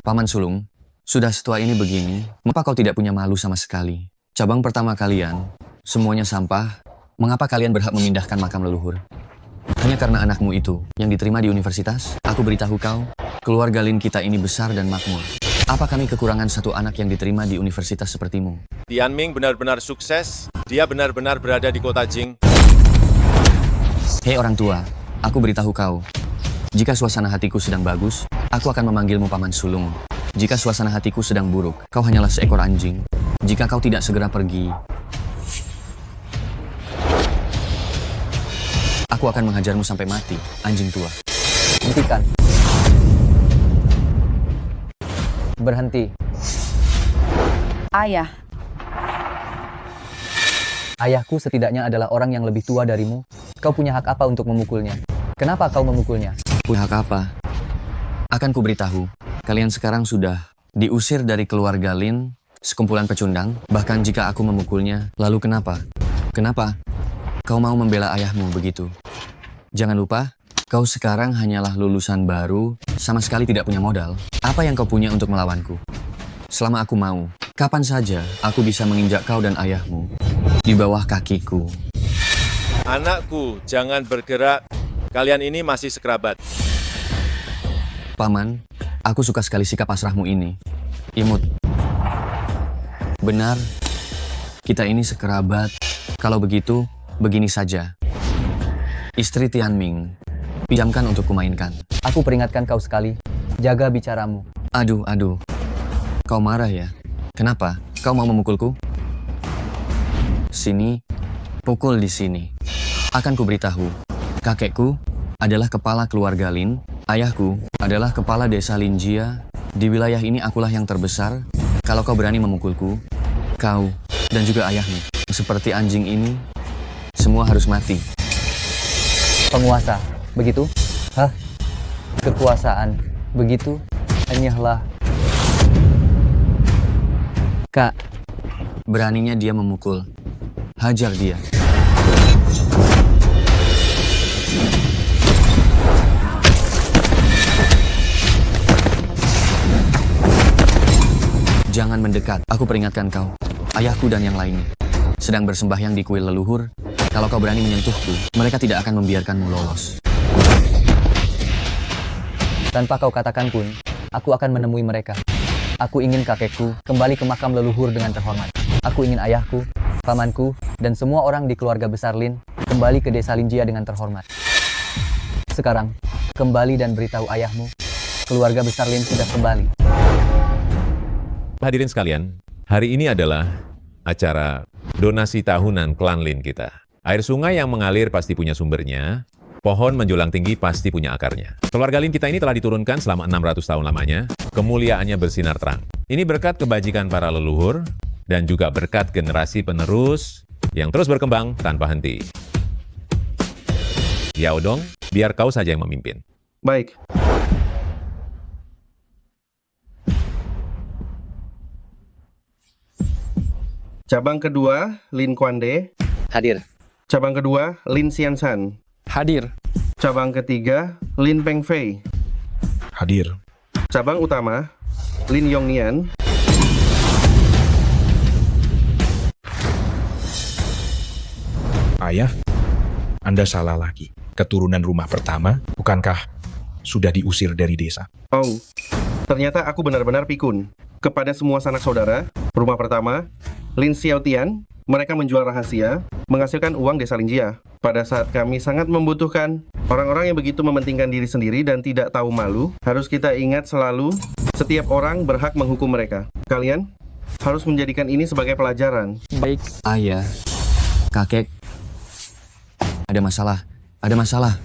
Paman Sulung, sudah setua ini begini, mengapa kau tidak punya malu sama sekali? Cabang pertama kalian, semuanya sampah, mengapa kalian berhak memindahkan makam leluhur? Hanya karena anakmu itu yang diterima di universitas? Aku beritahu kau, keluarga Lin kita ini besar dan makmur. Apa kami kekurangan satu anak yang diterima di universitas sepertimu? Tianming benar-benar sukses. Dia benar-benar berada di kota Jing. Hei orang tua, aku beritahu kau. Jika suasana hatiku sedang bagus, aku akan memanggilmu Paman Sulung. Jika suasana hatiku sedang buruk, kau hanyalah seekor anjing. Jika kau tidak segera pergi, aku akan menghajarmu sampai mati, anjing tua. Hentikan. Berhenti. Ayah, Ayahku setidaknya adalah orang yang lebih tua darimu. Kau punya hak apa untuk memukulnya? Kenapa kau memukulnya? Punya hak apa? Akan kuberitahu, kalian sekarang sudah diusir dari keluarga Lin, sekumpulan pecundang. Bahkan jika aku memukulnya, lalu kenapa? Kenapa? Kau mau membela ayahmu begitu? Jangan lupa, kau sekarang hanyalah lulusan baru, sama sekali tidak punya modal. Apa yang kau punya untuk melawanku? Selama aku mau, kapan saja aku bisa menginjak kau dan ayahmu di bawah kakiku. Anakku, jangan bergerak. Kalian ini masih sekerabat. Paman, aku suka sekali sikap pasrahmu ini. Imut. Benar, kita ini sekerabat. Kalau begitu, begini saja. Istri Tianming, pinjamkan untuk kumainkan. Aku peringatkan kau sekali, jaga bicaramu. Aduh, kau marah ya? Kenapa? Kau mau memukulku? Sini, pukul di sini. Akan kuberitahu, kakekku adalah kepala keluarga Lin, ayahku adalah kepala desa Linjia. Di wilayah ini akulah yang terbesar. Kalau kau berani memukulku, kau dan juga ayahmu, seperti anjing ini, semua harus mati. Penguasa, begitu? Hah? Kekuasaan, begitu? Enyahlah. Kak, beraninya dia memukul. Hajar dia. Jangan mendekat, aku peringatkan kau. Ayahku dan yang lainnya sedang bersembahyang di kuil leluhur. Kalau kau berani menyentuhku, mereka tidak akan membiarkanmu lolos. Tanpa kau katakan pun, aku akan menemui mereka. Aku ingin kakekku kembali ke makam leluhur dengan terhormat. Aku ingin ayahku, pamanku, dan semua orang di keluarga besar Lin kembali ke desa Linjia dengan terhormat. Sekarang, kembali dan beritahu ayahmu, keluarga besar Lin sudah kembali. Hadirin sekalian, hari ini adalah acara donasi tahunan klan Lin kita. Air sungai yang mengalir pasti punya sumbernya. Pohon menjulang tinggi pasti punya akarnya. Keluarga Lin kita ini telah diturunkan selama 600 tahun lamanya. Kemuliaannya bersinar terang. Ini berkat kebajikan para leluhur dan juga berkat generasi penerus yang terus berkembang tanpa henti. Yao Dong, biar kau saja yang memimpin. Baik. Cabang kedua, Lin Kuande. Hadir. Cabang kedua, Lin Xianshan. Hadir. Cabang ketiga, Lin Pengfei. Hadir. Cabang utama, Lin Yongnian. Ayah, Anda salah lagi. Keturunan rumah pertama, bukankah sudah diusir dari desa? Oh, ternyata aku benar-benar pikun. Kepada semua sanak saudara, rumah pertama, Lin Xiaotian, mereka menjual rahasia, menghasilkan uang desa Linjia. Pada saat kami sangat membutuhkan, orang-orang yang begitu mementingkan diri sendiri dan tidak tahu malu, harus kita ingat selalu, setiap orang berhak menghukum mereka. Kalian harus menjadikan ini sebagai pelajaran. Baik. Ayah, kakek, ada masalah.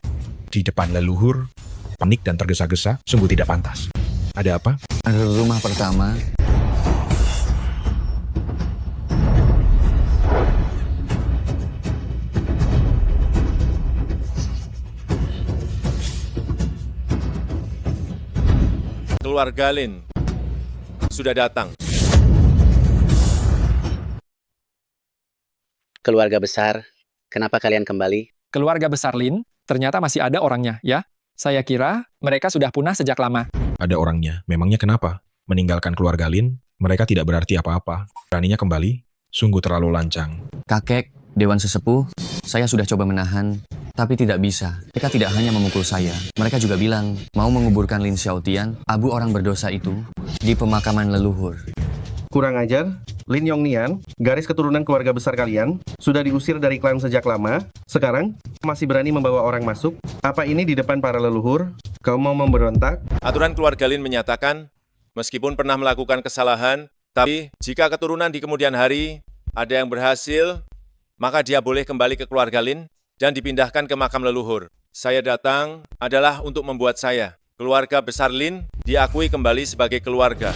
Di depan leluhur, panik dan tergesa-gesa, sungguh tidak pantas. Ada apa? Rumah pertama, Keluarga Lin sudah datang. Keluarga besar, kenapa kalian kembali? Keluarga besar Lin, ternyata masih ada orangnya, ya? Saya kira mereka sudah punah sejak lama. Ada orangnya, memangnya kenapa? Meninggalkan keluarga Lin, mereka tidak berarti apa-apa. Beraninya kembali, sungguh terlalu lancang. Kakek, Dewan Sesepuh, saya sudah coba menahan, tapi tidak bisa. Mereka tidak hanya memukul saya, mereka juga bilang mau menguburkan Lin Xiaotian, abu orang berdosa itu, di pemakaman leluhur. Kurang ajar, Lin Yongnian, garis keturunan keluarga besar kalian, sudah diusir dari klan sejak lama. Sekarang, masih berani membawa orang masuk? Apa ini di depan para leluhur? Kau mau memberontak? Aturan keluarga Lin menyatakan, meskipun pernah melakukan kesalahan, tapi jika keturunan di kemudian hari ada yang berhasil, maka dia boleh kembali ke keluarga Lin dan dipindahkan ke makam leluhur. Saya datang adalah untuk membuat saya, keluarga besar Lin, diakui kembali sebagai keluarga.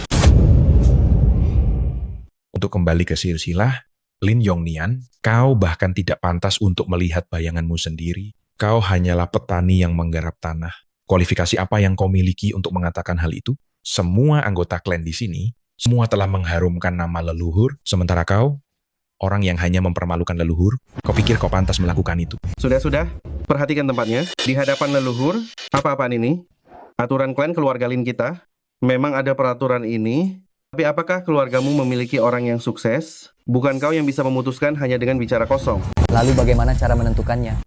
Untuk kembali ke silsilah, Lin Yongnian, kau bahkan tidak pantas untuk melihat bayanganmu sendiri. Kau hanyalah petani yang menggarap tanah. Kualifikasi apa yang kau miliki untuk mengatakan hal itu? Semua anggota klan di sini, semua telah mengharumkan nama leluhur, sementara kau, orang yang hanya mempermalukan leluhur, kau pikir kau pantas melakukan itu? Sudah, perhatikan tempatnya. Di hadapan leluhur, apa-apaan ini? Aturan klan keluarga Lin kita? Memang ada peraturan ini, tapi apakah keluargamu memiliki orang yang sukses? Bukan kau yang bisa memutuskan hanya dengan bicara kosong. Lalu bagaimana cara menentukannya?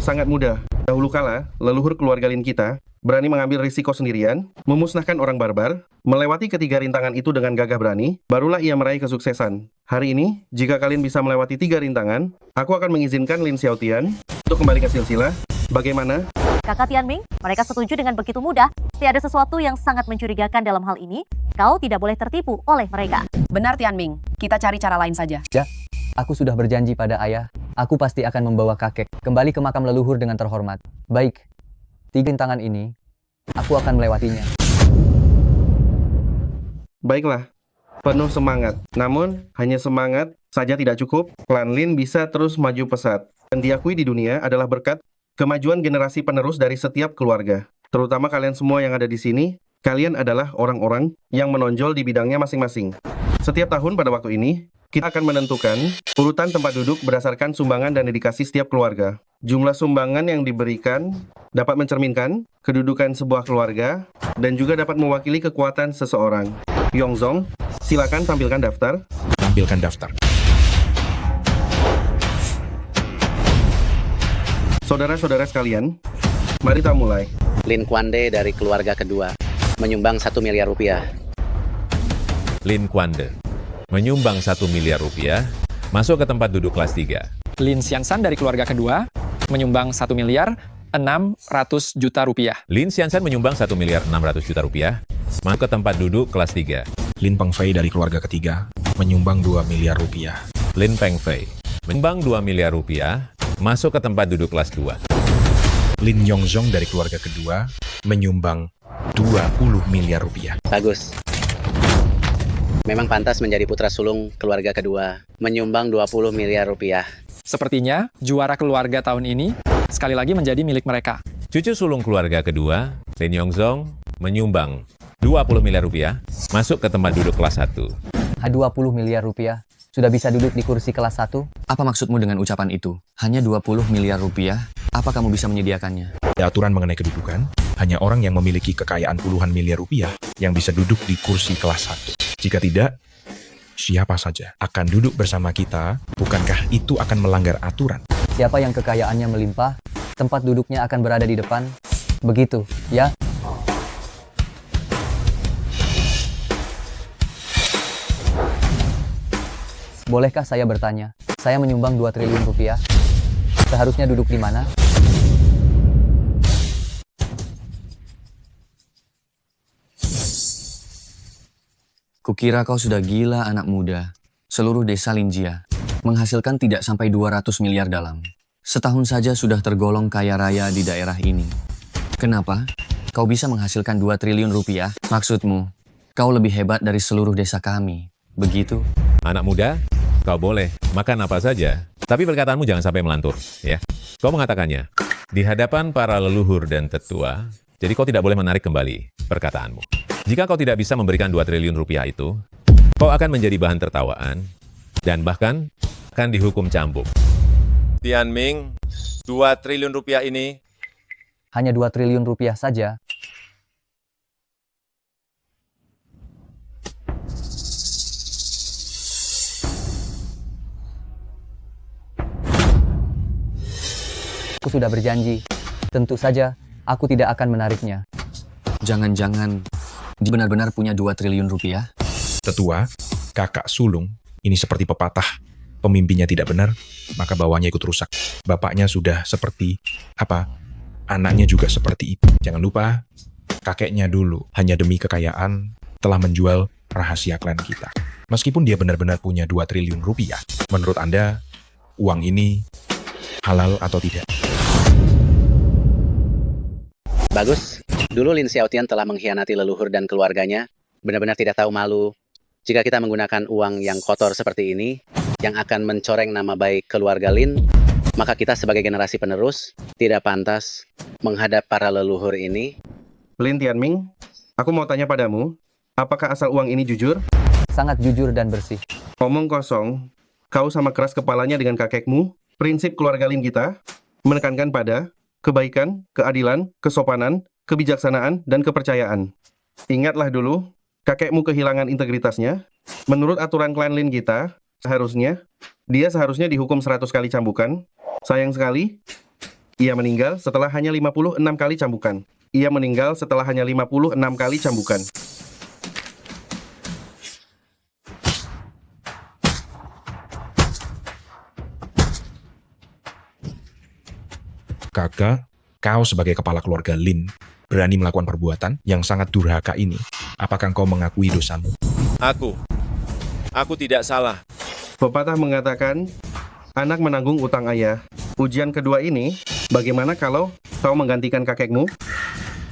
Sangat mudah. Dahulu kala, leluhur keluarga Lin kita berani mengambil risiko sendirian, memusnahkan orang barbar, melewati ketiga rintangan itu dengan gagah berani, barulah ia meraih kesuksesan. Hari ini, jika kalian bisa melewati 3 rintangan, aku akan mengizinkan Lin Xiaotian untuk kembali ke silsilah. Bagaimana? Kakak Tianming, mereka setuju dengan begitu mudah. Tiada sesuatu yang sangat mencurigakan dalam hal ini. Kau tidak boleh tertipu oleh mereka. Benar Tianming, kita cari cara lain saja. Ya, aku sudah berjanji pada ayah. Aku pasti akan membawa kakek kembali ke makam leluhur dengan terhormat. Baik, 3 rintangan ini, aku akan melewatinya. Baiklah, penuh semangat. Namun, hanya semangat saja tidak cukup. Klan Lin bisa terus maju pesat. Dan diakui di dunia adalah berkat kemajuan generasi penerus dari setiap keluarga. Terutama kalian semua yang ada di sini, kalian adalah orang-orang yang menonjol di bidangnya masing-masing. Setiap tahun pada waktu ini, kita akan menentukan urutan tempat duduk berdasarkan sumbangan dan dedikasi setiap keluarga. Jumlah sumbangan yang diberikan dapat mencerminkan kedudukan sebuah keluarga dan juga dapat mewakili kekuatan seseorang. Yongzong, silakan tampilkan daftar. Tampilkan daftar. Saudara-saudara sekalian, mari kita mulai. Lin Kuande dari keluarga kedua, menyumbang 1 miliar rupiah. Lin Kuande menyumbang 1 miliar rupiah, masuk ke tempat duduk kelas 3. Lin Xiansan dari keluarga kedua, menyumbang 1 miliar 600 juta rupiah. Lin Xiansan menyumbang 1 miliar 600 juta rupiah, masuk ke tempat duduk kelas 3. Lin Pengfei dari keluarga ketiga, menyumbang 2 miliar rupiah. Lin Pengfei menyumbang 2 miliar rupiah, masuk ke tempat duduk kelas 2. Lin Yongzong dari keluarga kedua, menyumbang 20 miliar rupiah. Bagus. Memang pantas menjadi putra sulung keluarga kedua, menyumbang 20 miliar rupiah. Sepertinya, juara keluarga tahun ini sekali lagi menjadi milik mereka. Cucu sulung keluarga kedua, Lin Yongzong, menyumbang 20 miliar rupiah, masuk ke tempat duduk kelas 1. 20 miliar rupiah? Sudah bisa duduk di kursi kelas 1? Apa maksudmu dengan ucapan itu? Hanya 20 miliar rupiah? Apa kamu bisa menyediakannya? Ada aturan mengenai kedudukan, hanya orang yang memiliki kekayaan puluhan miliar rupiah yang bisa duduk di kursi kelas 1. Jika tidak, siapa saja akan duduk bersama kita, bukankah itu akan melanggar aturan? Siapa yang kekayaannya melimpah, tempat duduknya akan berada di depan. Begitu, ya? Bolehkah saya bertanya? Saya menyumbang 2 triliun rupiah. Seharusnya duduk di mana? Kukira kau sudah gila anak muda. Seluruh desa Linjia menghasilkan tidak sampai 200 miliar dalam. Setahun saja sudah tergolong kaya raya di daerah ini. Kenapa? Kau bisa menghasilkan 2 triliun rupiah? Maksudmu, kau lebih hebat dari seluruh desa kami. Begitu? Anak muda, kau boleh makan apa saja, tapi perkataanmu jangan sampai melantur, ya. Kau mengatakannya di hadapan para leluhur dan tetua, jadi kau tidak boleh menarik kembali perkataanmu. Jika kau tidak bisa memberikan 2 triliun rupiah itu, kau akan menjadi bahan tertawaan, dan bahkan akan dihukum cambuk. Tianming, 2 triliun rupiah ini Hanya 2 triliun rupiah saja. Aku sudah berjanji. Tentu saja, aku tidak akan menariknya. Jangan-jangan dia benar-benar punya 2 triliun rupiah? Tetua, kakak sulung, ini seperti pepatah. Pemimpinnya tidak benar, maka bawahnya ikut rusak. Bapaknya sudah seperti apa? Anaknya juga seperti itu. Jangan lupa, kakeknya dulu hanya demi kekayaan telah menjual rahasia klan kita. Meskipun dia benar-benar punya 2 triliun rupiah, menurut Anda, uang ini halal atau tidak? Bagus. Dulu Lin Xiaotian telah mengkhianati leluhur dan keluarganya. Benar-benar tidak tahu malu. Jika kita menggunakan uang yang kotor seperti ini, yang akan mencoreng nama baik keluarga Lin, maka kita sebagai generasi penerus tidak pantas menghadap para leluhur ini. Lin Tianming, aku mau tanya padamu, apakah asal uang ini jujur? Sangat jujur dan bersih. Omong kosong, kau sama keras kepalanya dengan kakekmu. Prinsip keluarga Lin kita menekankan pada kebaikan, keadilan, kesopanan, kebijaksanaan, dan kepercayaan. Ingatlah dulu, kakekmu kehilangan integritasnya. Menurut aturan klan Lin kita, dia seharusnya dihukum 100 kali cambukan. Sayang sekali, ia meninggal setelah hanya 56 kali cambukan. Ia meninggal setelah hanya 56 kali cambukan. Kakak, kau sebagai kepala keluarga Lin, berani melakukan perbuatan yang sangat durhaka ini. Apakah kau mengakui dosamu? Aku tidak salah. Pepatah mengatakan, anak menanggung utang ayah. Ujian kedua ini, bagaimana kalau kau menggantikan kakekmu?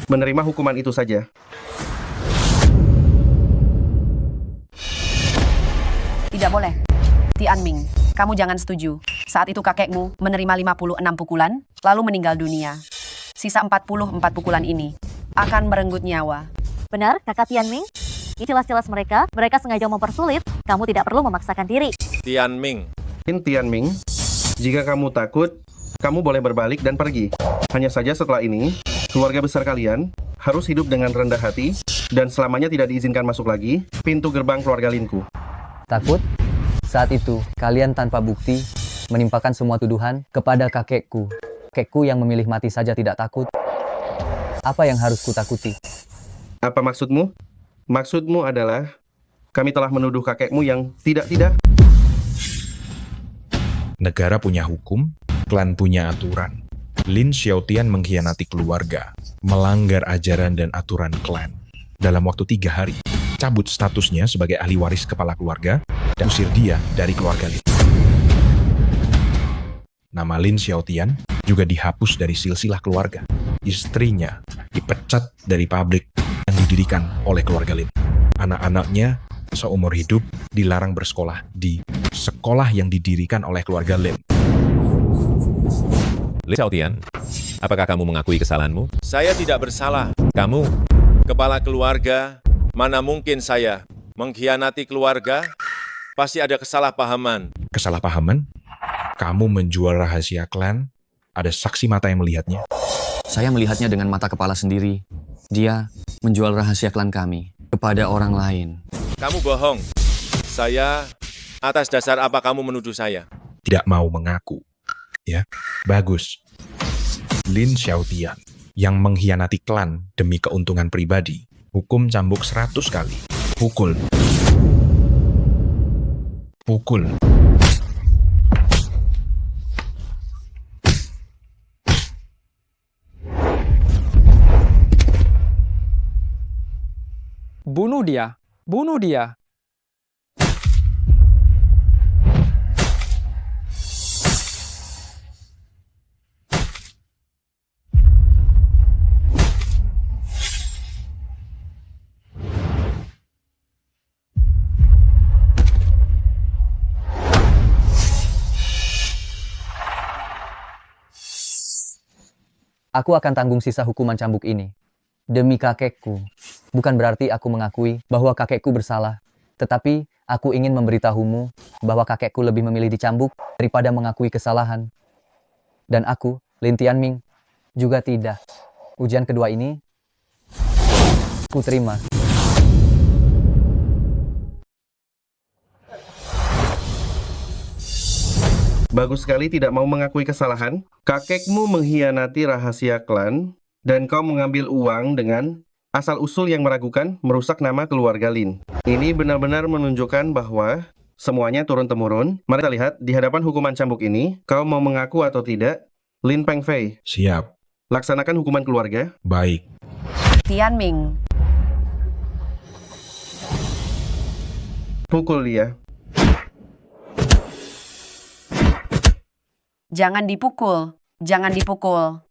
Menerima hukuman itu saja. Tidak boleh. Tianming, kamu jangan setuju. Saat itu kakekmu menerima 56 pukulan, lalu meninggal dunia. Sisa 44 pukulan ini akan merenggut nyawa. Benar, kakak Tianming? Ini jelas-jelas mereka sengaja mempersulit. Kamu tidak perlu memaksakan diri. Tianming, Jika kamu takut, kamu boleh berbalik dan pergi. Hanya saja setelah ini, keluarga besar kalian harus hidup dengan rendah hati dan selamanya tidak diizinkan masuk lagi pintu gerbang keluarga Linku. Takut? Saat itu, kalian tanpa bukti menimpakan semua tuduhan kepada kakekku. Kakekku yang memilih mati saja tidak takut. Apa yang harus kutakuti? Apa maksudmu? Maksudmu adalah kami telah menuduh kakekmu yang tidak-tidak. Negara punya hukum, klan punya aturan. Lin Xiaotian mengkhianati keluarga, melanggar ajaran dan aturan klan. Dalam waktu 3 hari, cabut statusnya sebagai ahli waris kepala keluarga dan usir dia dari keluarga Lin. Nama Lin Xiaotian juga dihapus dari silsilah keluarga. Istrinya dipecat dari pabrik yang didirikan oleh keluarga Lin. Anak-anaknya seumur hidup dilarang bersekolah di sekolah yang didirikan oleh keluarga Lin. Lin Xiaotian, apakah kamu mengakui kesalahanmu? Saya tidak bersalah. Kamu, Kepala keluarga, mana mungkin saya mengkhianati keluarga? Pasti ada kesalahpahaman. Kesalahpahaman? Kamu menjual rahasia klan? Ada saksi mata yang melihatnya? Saya melihatnya dengan mata kepala sendiri. Dia menjual rahasia klan kami kepada orang lain. Kamu bohong. Saya, atas dasar apa kamu menuduh saya? Tidak mau mengaku. Ya, bagus. Lin Xiaotian yang mengkhianati klan demi keuntungan pribadi, hukum cambuk 100 kali. Pukul. Pukul. Bunuh dia! Bunuh dia! Aku akan tanggung sisa hukuman cambuk ini. Demi kakekku. Bukan berarti aku mengakui bahwa kakekku bersalah. Tetapi, aku ingin memberitahumu bahwa kakekku lebih memilih dicambuk daripada mengakui kesalahan. Dan aku, Lin Tianming, juga tidak. Ujian kedua ini, ku terima. Bagus sekali tidak mau mengakui kesalahan. Kakekmu mengkhianati rahasia klan, dan kau mengambil uang dengan asal-usul yang meragukan, merusak nama keluarga Lin. Ini benar-benar menunjukkan bahwa semuanya turun-temurun. Mari kita lihat di hadapan hukuman cambuk ini, kau mau mengaku atau tidak? Lin Pengfei. Siap. Laksanakan hukuman keluarga. Baik. Tianming, Pukul dia. jangan dipukul. Jangan dipukul.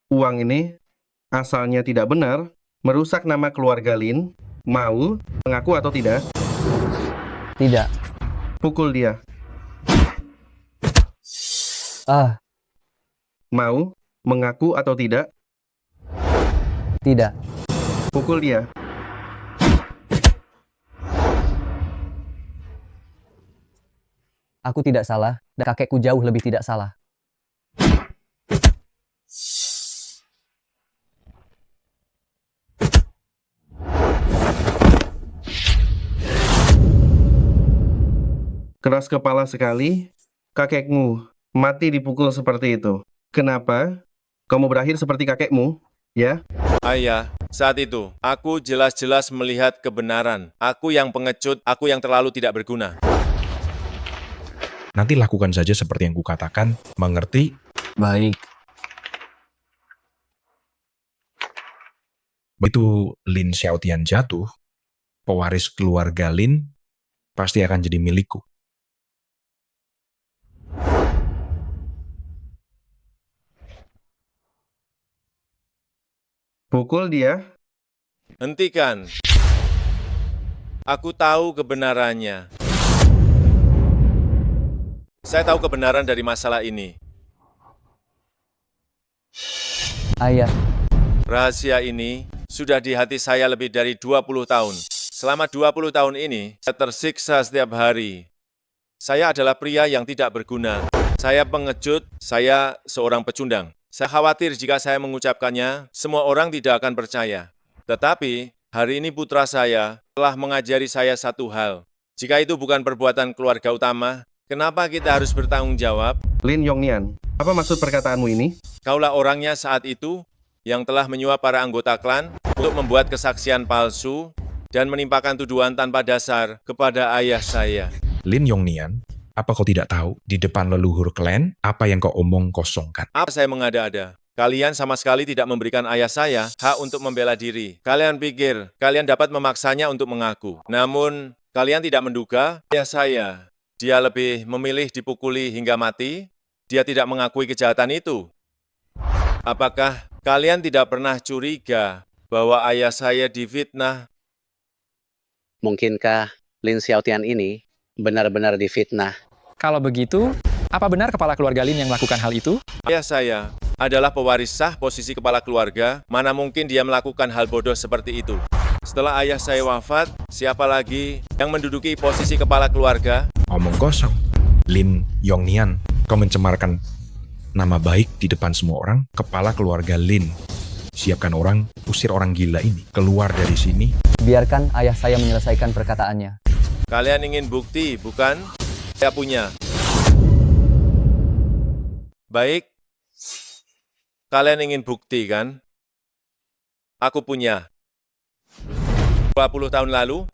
Uang ini asalnya tidak benar, merusak nama keluarga Lin. Mau mengaku atau tidak? Tidak. Pukul dia. Mau mengaku atau tidak? Tidak. Pukul dia. Aku tidak salah, dan kakekku jauh lebih tidak salah. Keras kepala sekali, kakekmu mati dipukul seperti itu. Kenapa? Kamu berakhir seperti kakekmu, ya? Ayah, saat itu, aku jelas-jelas melihat kebenaran. Aku yang pengecut, aku yang terlalu tidak berguna. Nanti lakukan saja seperti yang kukatakan, mengerti? Baik. Begitu Lin Xiaotian jatuh, pewaris keluarga Lin pasti akan jadi milikku. Pukul dia. Hentikan. Aku tahu kebenarannya. Saya tahu kebenaran dari masalah ini. Ayah. Rahasia ini sudah di hati saya lebih dari 20 tahun. Selama 20 tahun ini, saya tersiksa setiap hari. Saya adalah pria yang tidak berguna. Saya pengecut, saya seorang pecundang. Saya khawatir jika saya mengucapkannya, semua orang tidak akan percaya. Tetapi, hari ini putra saya telah mengajari saya satu hal. Jika itu bukan perbuatan keluarga utama, kenapa kita harus bertanggung jawab? Lin Yongnian, apa maksud perkataanmu ini? Kaulah orangnya saat itu yang telah menyuap para anggota klan untuk membuat kesaksian palsu dan menimpakan tuduhan tanpa dasar kepada ayah saya. Lin Yongnian, apa kau tidak tahu, di depan leluhur klan, apa yang kau omong kosongkan? Apa saya mengada-ada? Kalian sama sekali tidak memberikan ayah saya hak untuk membela diri. Kalian pikir kalian dapat memaksanya untuk mengaku. Namun, kalian tidak menduga ayah saya. Dia lebih memilih dipukuli hingga mati. Dia tidak mengakui kejahatan itu. Apakah kalian tidak pernah curiga bahwa ayah saya difitnah? Mungkinkah Lin Xiaotian ini benar-benar difitnah? Kalau begitu, apa benar kepala keluarga Lin yang melakukan hal itu? Ayah saya adalah pewaris sah posisi kepala keluarga, mana mungkin dia melakukan hal bodoh seperti itu. Setelah ayah saya wafat, siapa lagi yang menduduki posisi kepala keluarga? Omong kosong. Lin Yongnian, kau mencemarkan nama baik di depan semua orang, kepala keluarga Lin. Siapkan orang, usir orang gila ini. Keluar dari sini. Biarkan ayah saya menyelesaikan perkataannya. Kalian ingin bukti, bukan? Saya punya. Baik. Kalian ingin bukti, kan? Aku punya. 20 tahun lalu,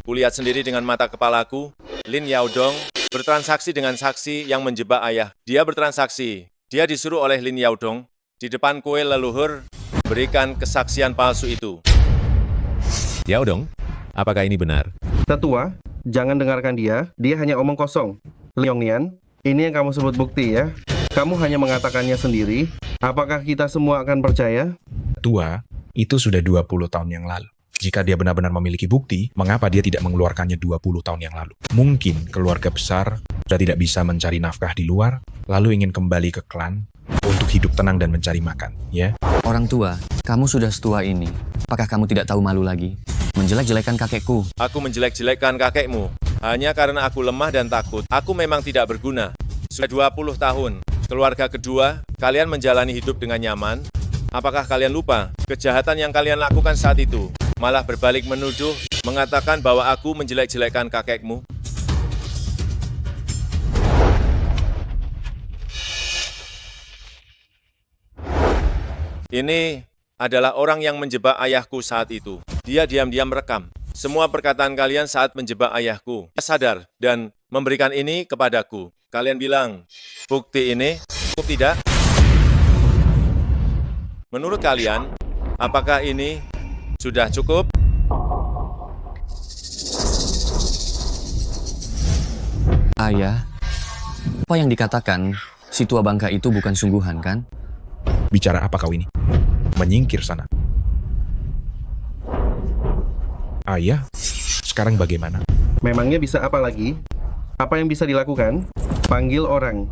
kulihat sendiri dengan mata kepalaku, Lin Yaodong bertransaksi dengan saksi yang menjebak ayah. Dia bertransaksi. Dia disuruh oleh Lin Yaodong di depan kue leluhur berikan kesaksian palsu itu. Yaodong, apakah ini benar? Tetua, jangan dengarkan dia. Dia hanya omong kosong. Lin Yongnian, ini yang kamu sebut bukti ya. Kamu hanya mengatakannya sendiri. Apakah kita semua akan percaya? Tua, itu sudah 20 tahun yang lalu. Jika dia benar-benar memiliki bukti, mengapa dia tidak mengeluarkannya 20 tahun yang lalu? Mungkin keluarga besar sudah tidak bisa mencari nafkah di luar, lalu ingin kembali ke klan untuk hidup tenang dan mencari makan, ya? Orang tua, kamu sudah setua ini. Apakah kamu tidak tahu malu lagi? Menjelek-jelekan kakekku. Aku menjelek-jelekkan kakekmu. Hanya karena aku lemah dan takut. Aku memang tidak berguna. Sudah 20 tahun. Keluarga kedua, kalian menjalani hidup dengan nyaman. Apakah kalian lupa kejahatan yang kalian lakukan saat itu? Malah berbalik menuduh, mengatakan bahwa aku menjelek-jelekkan kakekmu. Ini adalah orang yang menjebak ayahku saat itu. Dia diam-diam merekam semua perkataan kalian saat menjebak ayahku. Dia sadar dan memberikan ini kepadaku. Kalian bilang, bukti ini cukup tidak? Menurut kalian, apakah ini sudah cukup? Ayah, apa yang dikatakan si tua bangka itu bukan sungguhan, kan? Bicara apa kau ini? Menyingkir sana. Ayah, sekarang bagaimana? Memangnya bisa apa lagi? Apa yang bisa dilakukan? Panggil orang.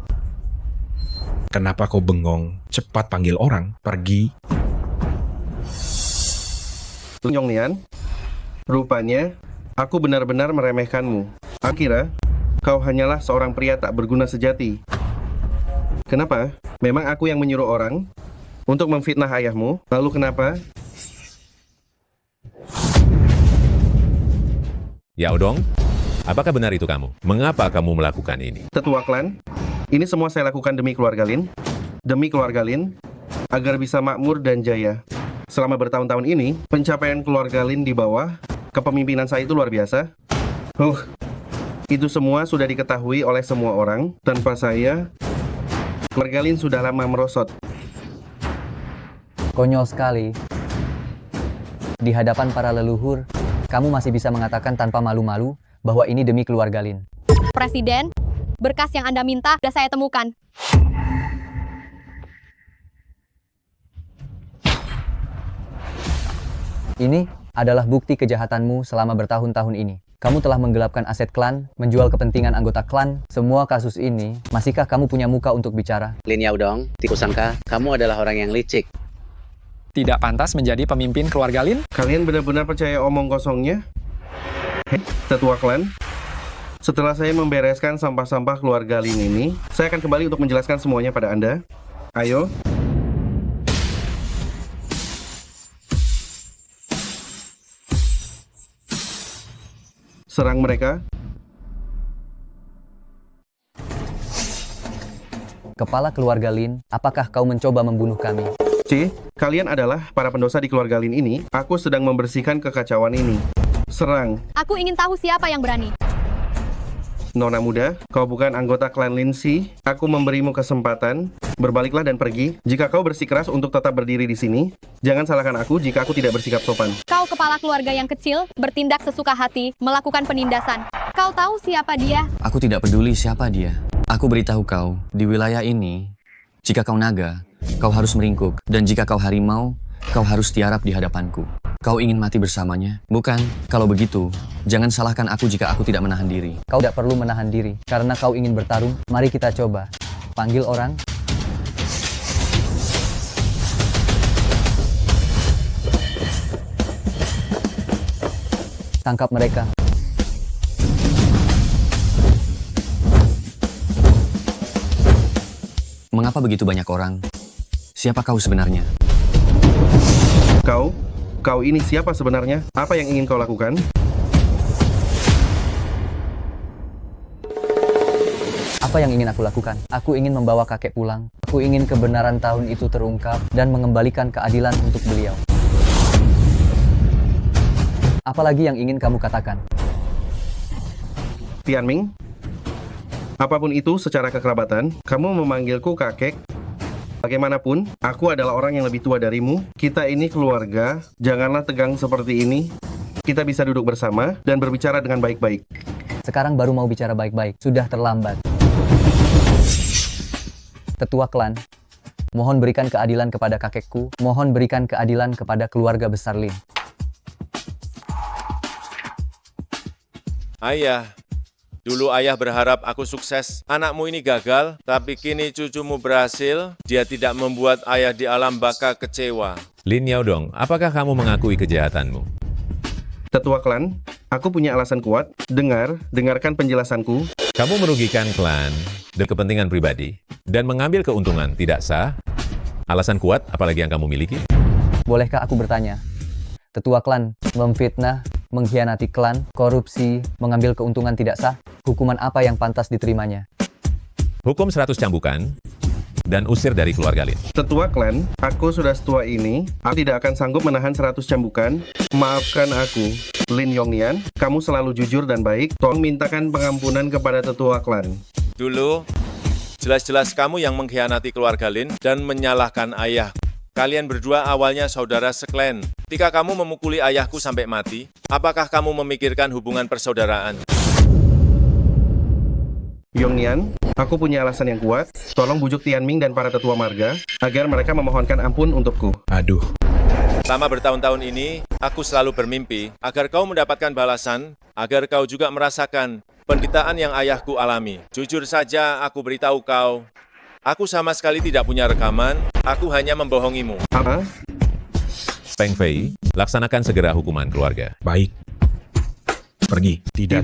Kenapa kau bengong? Cepat panggil orang. Pergi. Yong Nian, rupanya aku benar-benar meremehkanmu. Akira, kau hanyalah seorang pria tak berguna sejati. Kenapa? Memang aku yang menyuruh orang untuk memfitnah ayahmu. Lalu kenapa? Ya Odong, apakah benar itu kamu? Mengapa kamu melakukan ini? Tetua klan, ini semua saya lakukan demi keluarga Lin. Demi keluarga Lin, agar bisa makmur dan jaya. Selama bertahun-tahun ini, pencapaian keluarga Lin di bawah kepemimpinan saya itu luar biasa. Itu semua sudah diketahui oleh semua orang. Tanpa saya, keluarga Lin sudah lama merosot. Konyol sekali. Di hadapan para leluhur, kamu masih bisa mengatakan tanpa malu-malu bahwa ini demi keluarga Lin. Presiden, berkas yang Anda minta sudah saya temukan. Ini adalah bukti kejahatanmu selama bertahun-tahun ini. Kamu telah menggelapkan aset klan, menjual kepentingan anggota klan. Semua kasus ini, masihkah kamu punya muka untuk bicara? Lin Yaodong, kusangka kamu adalah orang yang licik. Tidak pantas menjadi pemimpin keluarga Lin? Kalian benar-benar percaya omong kosongnya? Tetua klan, setelah saya membereskan sampah-sampah keluarga Lin ini, saya akan kembali untuk menjelaskan semuanya pada Anda. Ayo. Serang mereka. Kepala keluarga Lin, apakah kau mencoba membunuh kami? Kalian adalah para pendosa di keluarga Lin ini. Aku sedang membersihkan kekacauan ini. Serang. Aku ingin tahu siapa yang berani. Nona muda, kau bukan anggota klan Lin Si. Aku memberimu kesempatan. Berbaliklah dan pergi. Jika kau bersikeras untuk tetap berdiri di sini, jangan salahkan aku jika aku tidak bersikap sopan. Kau kepala keluarga yang kecil, bertindak sesuka hati, melakukan penindasan. Kau tahu siapa dia? Aku tidak peduli siapa dia. Aku beritahu kau, di wilayah ini, jika kau naga, kau harus meringkuk. Dan jika kau harimau, kau harus tiarap di hadapanku. Kau ingin mati bersamanya? Bukan? Kalau begitu, jangan salahkan aku jika aku tidak menahan diri. Kau tidak perlu menahan diri, karena kau ingin bertarung. Mari kita coba. Panggil orang. Tangkap mereka. Mengapa begitu banyak orang? Siapa kau sebenarnya? Kau ini siapa sebenarnya? Apa yang ingin kau lakukan? Apa yang ingin aku lakukan? Aku ingin membawa kakek pulang. Aku ingin kebenaran tahun itu terungkap dan mengembalikan keadilan untuk beliau. Apalagi yang ingin kamu katakan? Tianming, apapun itu secara kekerabatan, kamu memanggilku kakek. Bagaimanapun, aku adalah orang yang lebih tua darimu. Kita ini keluarga, janganlah tegang seperti ini. Kita bisa duduk bersama dan berbicara dengan baik-baik. Sekarang baru mau bicara baik-baik, sudah terlambat. Tetua klan, mohon berikan keadilan kepada kakekku. Mohon berikan keadilan kepada keluarga besar Lin. Ayah, Dulu ayah berharap aku sukses, anakmu ini gagal, tapi kini cucumu berhasil, dia tidak membuat ayah di alam baka kecewa. Lin Yaodong, apakah kamu mengakui kejahatanmu? Tetua klan, aku punya alasan kuat. Dengarkan penjelasanku. Kamu merugikan klan dan kepentingan pribadi, dan mengambil keuntungan tidak sah. Alasan kuat, apalagi yang kamu miliki? Bolehkah aku bertanya? Tetua klan memfitnah, mengkhianati klan, korupsi, mengambil keuntungan tidak sah. Hukuman apa yang pantas diterimanya? Hukum 100 cambukan dan usir dari keluarga Lin. Tetua klan, aku sudah setua ini. Aku tidak akan sanggup menahan 100 cambukan. Maafkan aku. Lin Yongnian, kamu selalu jujur dan baik. Tolong mintakan pengampunan kepada tetua klan. Dulu, jelas-jelas kamu yang mengkhianati keluarga Lin dan menyalahkan ayah. Kalian berdua awalnya saudara seklan. Ketika kamu memukuli ayahku sampai mati, apakah kamu memikirkan hubungan persaudaraan? Yongnian, aku punya alasan yang kuat. Tolong bujuk Tianming dan para tetua marga agar mereka memohonkan ampun untukku. Aduh. Selama bertahun-tahun ini, aku selalu bermimpi agar kau mendapatkan balasan, agar kau juga merasakan penderitaan yang ayahku alami. Jujur saja, aku beritahu kau, aku sama sekali tidak punya rekaman, aku hanya membohongimu. Apa? Peng Fei, laksanakan segera hukuman keluarga. Baik. Pergi. Tidak.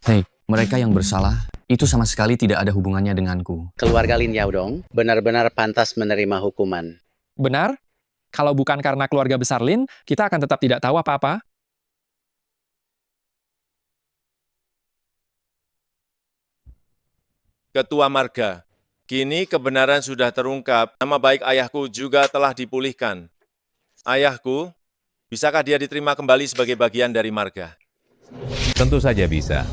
Hei, mereka yang bersalah, itu sama sekali tidak ada hubungannya denganku. Keluarga Lin Yaodong benar-benar pantas menerima hukuman. Benar? Kalau bukan karena keluarga besar Lin, kita akan tetap tidak tahu apa-apa. Ketua Marga, kini kebenaran sudah terungkap, nama baik ayahku juga telah dipulihkan. Ayahku, bisakah dia diterima kembali sebagai bagian dari marga? Tentu saja bisa.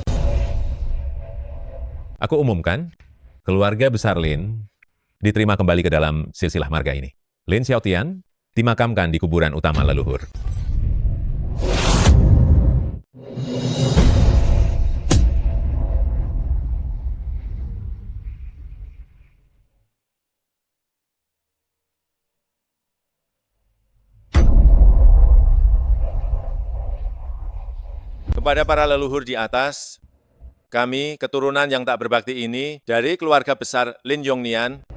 Aku umumkan, keluarga besar Lin diterima kembali ke dalam silsilah marga ini. Lin Xiaotian dimakamkan di kuburan utama leluhur. Kepada para leluhur di atas, kami, keturunan yang tak berbakti ini, dari keluarga besar Lin Yongnian,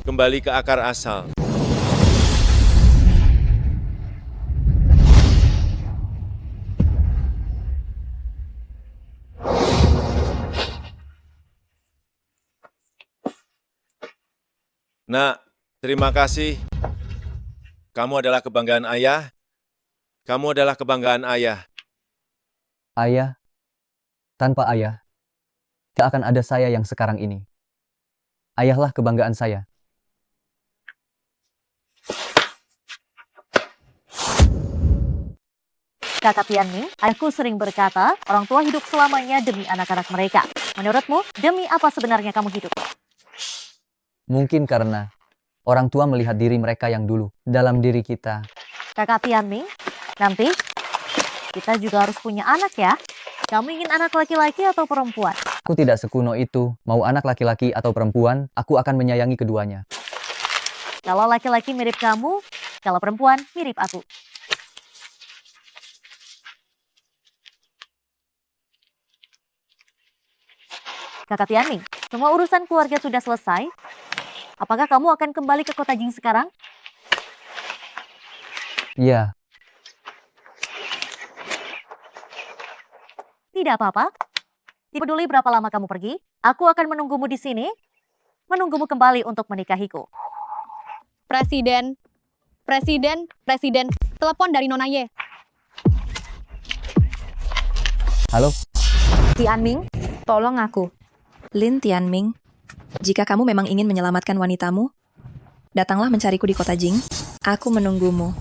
kembali ke akar asal. Nak, terima kasih. Kamu adalah kebanggaan ayah. Kamu adalah kebanggaan ayah. Ayah, tanpa ayah, tidak akan ada saya yang sekarang ini. Ayahlah kebanggaan saya. Kakak Tianming, ayahku sering berkata, orang tua hidup selamanya demi anak-anak mereka. Menurutmu, demi apa sebenarnya kamu hidup? Mungkin karena orang tua melihat diri mereka yang dulu dalam diri kita. Kakak Tianming, nanti kita juga harus punya anak ya. Kamu ingin anak laki-laki atau perempuan? Aku tidak sekuno itu. Mau anak laki-laki atau perempuan, aku akan menyayangi keduanya. Kalau laki-laki mirip kamu, kalau perempuan mirip aku. Kakak Tianming, semua urusan keluarga sudah selesai. Apakah kamu akan kembali ke kota Jing sekarang? Iya. Tidak apa-apa. Tidak peduli berapa lama kamu pergi, aku akan menunggumu di sini, menunggumu kembali untuk menikahiku. Presiden, telepon dari Nona Ye. Halo? Tianming, tolong aku. Lin Tianming, jika kamu memang ingin menyelamatkan wanitamu, datanglah mencariku di kota Jing. Aku menunggumu.